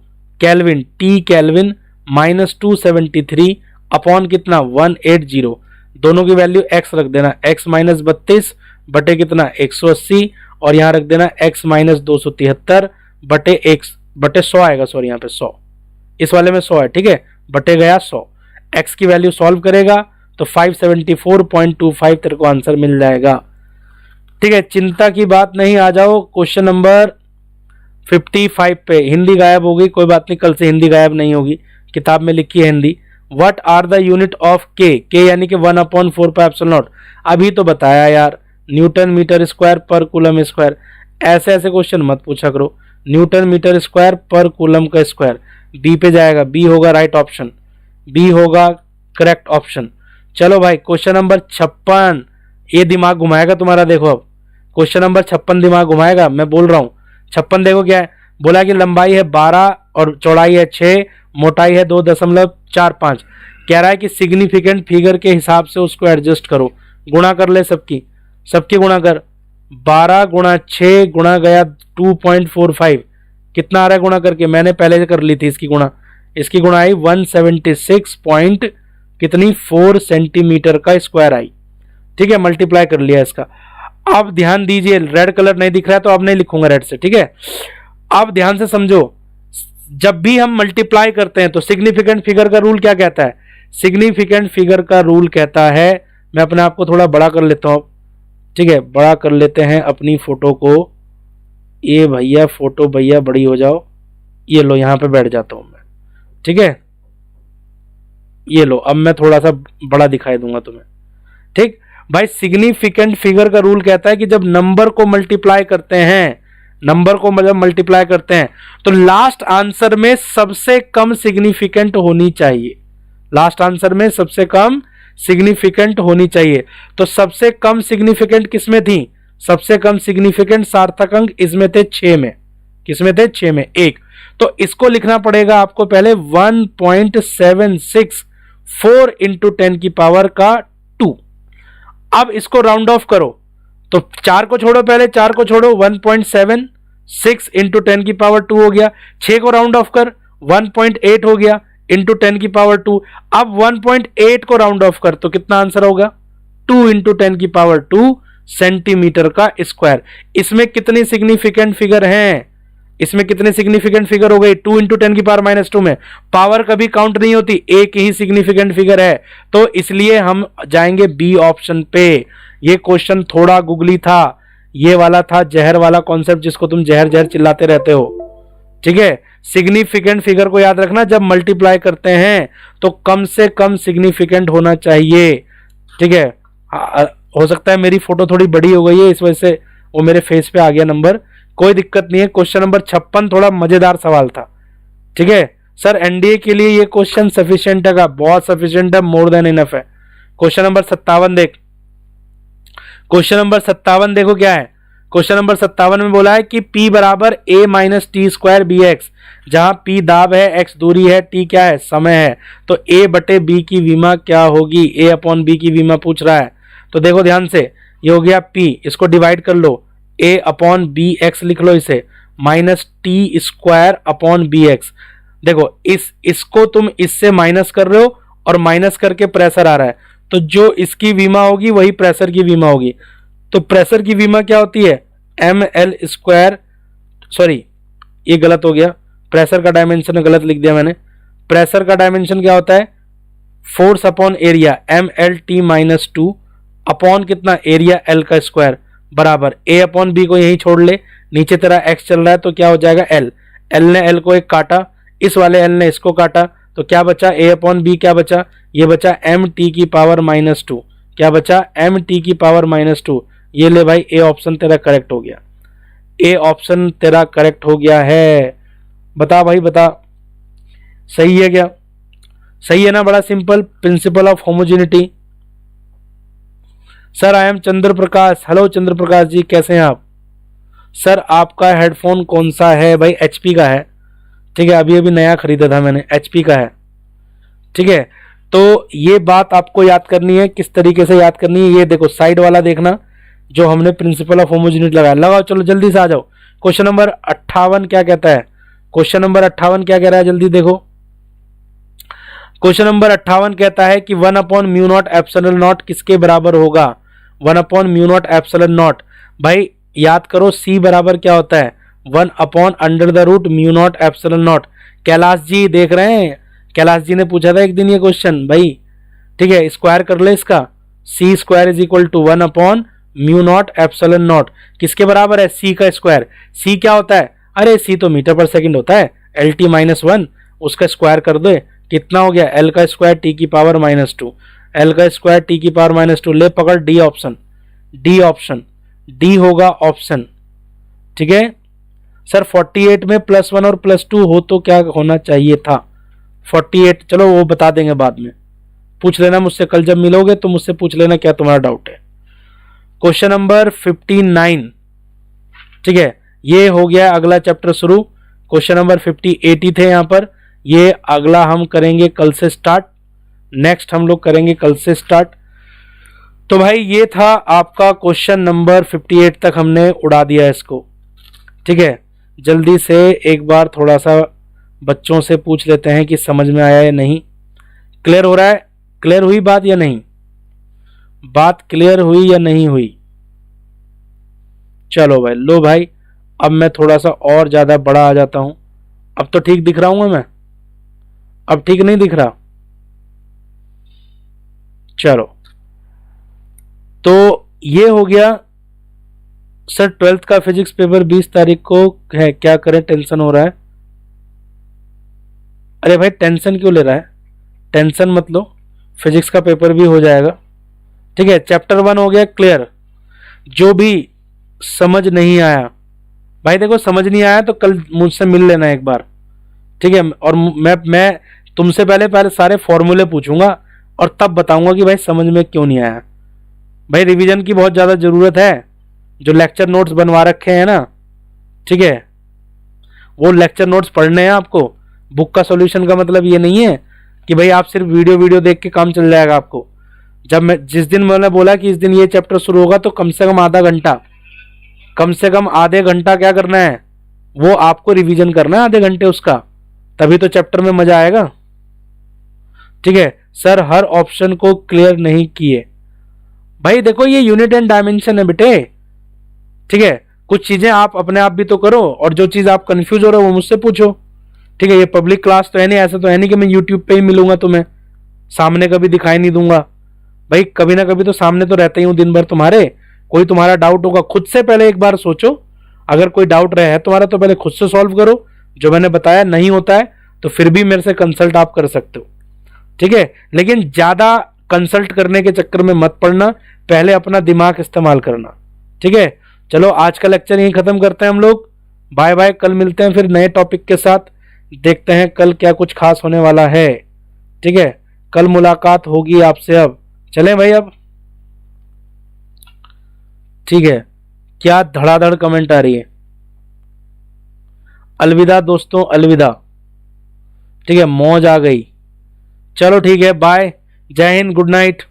kelvin T kelvin minus 273 upon कितना? 180। दोनों की वैल्यू x रख देना, x माइनस 32 बटे कितना? 180। और यहां रख देना x माइनस 273 बटे 100 आएगा, सॉरी यहाँ पे 100, इस वाले में 100 है, ठीक है। बटे गया 100। x की वैल्यू सॉल्व करेगा तो 574.25 तेरे को आंसर मिल जाएगा, ठीक है। चिंता की बात नहीं, आ जाओ क्वेश्चन नंबर 55 पे। हिंदी गायब हो गई, कोई बात नहीं, कल से हिंदी गायब नहीं होगी, किताब में लिखी है Hindi. What are the unit of K यानी कि 1/4 पाई एप्सिलॉन नॉट। अभी तो बताया यार, न्यूटन मीटर स्क्वायर पर कूलम स्क्वायर। ऐसे क्वेश्चन मत पूछा करो। न्यूटन मीटर स्क्वायर पर कूलम का स्क्वायर। बी पे जाएगा, बी होगा राइट ऑप्शन, बी होगा करेक्ट ऑप्शन। चलो भाई क्वेश्चन नंबर 56, ये दिमाग घुमाएगा तुम्हारा। देखो अब क्वेश्चन नंबर 56 दिमाग घुमाएगा, मैं बोल रहा हूं। 56 देखो क्या है, बोला कि लंबाई है 12 और चौड़ाई है 6, मोटाई है 2.45। कह रहा है कि सिग्निफिकेंट फिगर के हिसाब से उसको एडजस्ट करो। गुणा कर ले, सबकी गुणा कर। 12 गुणा 6 गुणा गया 2.45, कितना आ रहा है गुणा करके? मैंने पहले कर ली थी इसकी गुणा। इसकी गुणा आई 176 पॉइंट कितनी 4 सेंटीमीटर का स्क्वायर आई, ठीक है। मल्टीप्लाई कर लिया इसका। अब ध्यान दीजिए, रेड कलर नहीं दिख रहा है तो अब नहीं लिखूंगा रेड से, ठीक है। अब ध्यान से समझो, जब भी हम मल्टीप्लाई करते हैं तो सिग्निफिकेंट फिगर का रूल क्या कहता है? सिग्निफिकेंट फिगर का रूल कहता है, मैं अपने आप को थोड़ा बड़ा कर लेता हूं, ठीक है। बड़ा कर लेते हैं अपनी फोटो को। ये भैया फोटो भैया बड़ी हो जाओ, ये लो यहाँ पे बैठ जाता हूं मैं, ठीक है। ये लो, अब मैं थोड़ा सा बड़ा दिखाई दूंगा तुम्हें, ठीक भाई। सिग्निफिकेंट फिगर का रूल कहता है कि जब नंबर को मल्टीप्लाई करते हैं, तो लास्ट आंसर में सबसे कम सिग्निफिकेंट होनी चाहिए। लास्ट आंसर में सबसे कम सिग्निफिकेंट होनी चाहिए। तो सबसे कम सिग्निफिकेंट किसमें थी? सबसे कम सिग्निफिकेंट सार्थक अंक इसमें थे 6 में। किसमें थे? 6 में। एक तो इसको लिखना पड़ेगा आपको पहले 1.764 इंटू 10 की पावर का 2। अब इसको राउंड ऑफ करो तो 4 को छोड़ो, पहले 4 को छोड़ो, 1.76 इंटू 10 की पावर 2 हो गया। 6 को राउंड ऑफ कर, 1.8 हो गया इंटू 10 की पावर 2। अब 1.8 को राउंड ऑफ कर तो कितना आंसर होगा? 2 इंटू 10 की पावर 2 सेंटीमीटर का स्क्वायर। इसमें कितनी सिग्निफिकेंट फिगर हैं? इसमें कितने सिग्निफिकेंट फिगर हो गई? 2 इंटू 10 की पावर -2 में पावर कभी काउंट नहीं होती, एक ही सिग्निफिकेंट फिगर है, तो इसलिए हम जाएंगे बी ऑप्शन पे। ये क्वेश्चन थोड़ा गुगली था, ये वाला था जहर वाला कॉन्सेप्ट जिसको तुम जहर जहर चिल्लाते रहते हो। ठीक है, सिग्निफिकेंट फिगर को याद रखना, जब मल्टीप्लाई करते हैं तो कम से कम सिग्निफिकेंट होना चाहिए। ठीक है, हो सकता है मेरी फोटो थोड़ी बड़ी हो गई है, इस वजह से वो मेरे फेस पे आ गया नंबर, कोई दिक्कत नहीं है। क्वेश्चन नंबर 56 थोड़ा मजेदार सवाल था। ठीक है सर, एनडीए के लिए ये क्वेश्चन सफिशिएंट है, बहुत सफिशिएंट है, मोर देन इनफ है। क्वेश्चन नंबर 57 देख, क्वेश्चन नंबर 57 देखो क्या है। क्वेश्चन नंबर 57 में बोला है कि P बराबर a minus T square B X, जहां P दाब है, x दूरी है, t क्या है? समय है। तो a बटे b की विमा क्या होगी? a अपॉन b की विमा पूछ रहा है। तो देखो ध्यान से, ये हो गया P, इसको डिवाइड कर लो, a अपॉन बी एक्स लिख लो इसे, minus T square upon B X. देखो इसको तुम इससे माइनस कर रहे हो और माइनस करके प्रेशर आ रहा है, तो जो इसकी विमा होगी वही प्रेशर की विमा होगी। तो प्रेशर की विमा क्या होती है? एम एल स्क्वायर, सॉरी ये गलत हो गया, प्रेशर का डायमेंशन गलत लिख दिया मैंने। प्रेशर का डायमेंशन क्या होता है? Force upon area, M L T minus 2 upon कितना? एरिया एल का स्क्वायर, बराबर ए अपॉन बी को यही छोड़ ले, नीचे तेरा एक्स चल रहा है तो क्या हो जाएगा? एल। एल ने एल को एक काटा, इस वाले एल ने इसको काटा, तो क्या बचा? ए अपॉन बी क्या बचा? ये बचा एम टी की पावर -2। क्या बचा? एम टी की पावर -2। ये ले भाई, ए ऑप्शन तेरा करेक्ट हो गया, ए ऑप्शन तेरा करेक्ट हो गया है। बता भाई बता, सही है क्या? सही है ना? बड़ा simple, principle of homogeneity. Sir I am Chandra Prakash. Hello Chandra Prakash ji, कैसे हैं आप? सर आपका हेडफोन कौन सा है? भाई एचपी का है। ठीक है, अभी अभी नया खरीदा था मैंने, एचपी का है। ठीक है, तो ये बात आपको याद करनी है। किस तरीके से याद करनी है? ये देखो साइड वाला देखना जो हमने प्रिंसिपल ऑफ होमोजेनिटी लगाया, लगाओ, चलो जल्दी से आ जाओ। क्वेश्चन नंबर 58 क्या कहता है? क्वेश्चन नंबर 58 क्या कह रहा है? जल्दी देखो। क्वेश्चन नंबर 58 कहता है कि 1/μ0 एप्सिलॉन नॉट किसके बराबर होगा? 1/μ0 एप्सिलॉन नॉट। भाई याद करो, C बराबर क्या होता है? 1/√μ0 एप्सिलॉन नॉट। कैलाश जी देख रहे हैं, कैलाश जी ने पूछा था एक दिन ये क्वेश्चन भाई। ठीक है, स्क्वायर कर ले इसका, C square is equal to 1/μ0 epsilon naught किसके बराबर है? C का स्क्वायर। C क्या होता है? अरे C तो मीटर पर सेकंड होता है, LT -1, उसका स्क्वायर कर दो, कितना हो गया? L का स्क्वायर T की पावर -2, L का स्क्वायर T की पावर -2। ले पकड़, D option, D option, D होगा ऑप्शन। ठीक है सर, 48 में +1 और +2 हो तो क्या होना चाहिए था? 48, चलो वो बता देंगे बाद में, पूछ लेना मुझसे, कल जब मिलोगे तो मुझसे पूछ लेना क्या तुम्हारा डाउट है। Question number 59। ठीक है, ये हो गया अगला चैप्टर शुरू। क्वेश्चन नंबर 58 ही थे यहाँ पर, ये अगला हम करेंगे कल से स्टार्ट, नेक्स्ट हम लोग करेंगे कल से स्टार्ट। तो भाई ये था आपका क्वेश्चन नंबर 58 तक हमने उड़ा दिया इसको। ठीक है, जल्दी से एक बार थोड़ा सा बच्चों से पूछ लेते हैं कि समझ में आया या नहीं। क्लियर हो रहा है? क्लियर हुई बात या नहीं? बात क्लियर हुई या नहीं हुई? चलो भाई, लो भाई, अब मैं थोड़ा सा और ज्यादा बड़ा आ जाता हूं। अब तो ठीक दिख रहा हूं मैं? अब ठीक नहीं दिख रहा? चलो, तो ये हो गया सर 12th का फिजिक्स पेपर 20 तारीख को है, क्या करें, टेंशन हो रहा है। अरे भाई टेंशन क्यों ले रहा है? टेंशन मत लो, फिजिक्स का पेपर भी हो जाएगा। ठीक है, चैप्टर 1 हो गया क्लियर। जो भी समझ नहीं आया भाई, देखो समझ नहीं आया तो कल मुझसे मिल लेना एक बार। ठीक है, और मैं तुमसे पहले सारे फॉर्मूले पूछूंगा, और तब बताऊंगा कि भाई समझ में क्यों नहीं आया। भाई रिवीजन की बहुत ज़्यादा ज़रूरत है। जो लेक्चर नोट्स बनवा रखे हैं ना, ठीक है, वो लेक्चर नोट्स पढ़ने हैं आपको। बुक का सॉल्यूशन का मतलब ये नहीं है कि भाई आप सिर्फ वीडियो वीडियो देख के काम चल जाएगा आपको। जब मैं जिस दिन मैंने बोला कि इस दिन ये चैप्टर शुरू होगा, तो कम से कम आधा घंटा, कम से कम आधे घंटा क्या करना है, वो आपको रिवीजन करना है आधे घंटे उसका, तभी तो चैप्टर में मजा आएगा। ठीक है सर, हर ऑप्शन को क्लियर नहीं किए। भाई देखो ये यूनिट एंड डायमेंशन है बेटे, ठीक है, कुछ चीजें आप अपने आप भी तो करो, और जो चीज आप कंफ्यूज हो रहे हो वो मुझसे पूछो। ठीक है, ये पब्लिक क्लास तो है नहीं, ऐसा तो है नहीं कि मैं यूट्यूब पे ही मिलूंगा तुम्हें, सामने कभी दिखाई नहीं दूंगा। भाई कभी ना कभी तो सामने तो रहता ही हूँ दिन भर तुम्हारे। कोई तुम्हारा डाउट होगा, खुद से पहले एक बार सोचो, अगर कोई डाउट रहे है तुम्हारा तो पहले खुद से सॉल्व करो। जो मैंने बताया नहीं होता है तो फिर भी मेरे से कंसल्ट आप कर सकते हो। ठीक है, लेकिन ज्यादा कंसल्ट करने के चक्कर में मत पड़ना, पहले अपना दिमाग इस्तेमाल करना। ठीक है, चलो आज का लेक्चर यहीं खत्म करते हैं हम लोग। बाय बाय, कल मिलते हैं फिर नए टॉपिक के साथ। देखते हैं कल क्या कुछ खास होने वाला है। ठीक है, कल मुलाकात होगी आपसे। अब चलें भाई अब। ठीक है, क्या धड़ाधड़ कमेंट आ रही है। अलविदा दोस्तों, अलविदा। ठीक है, मौज आ गई। चलो ठीक है, बाय, जय हिंद, गुड नाइट।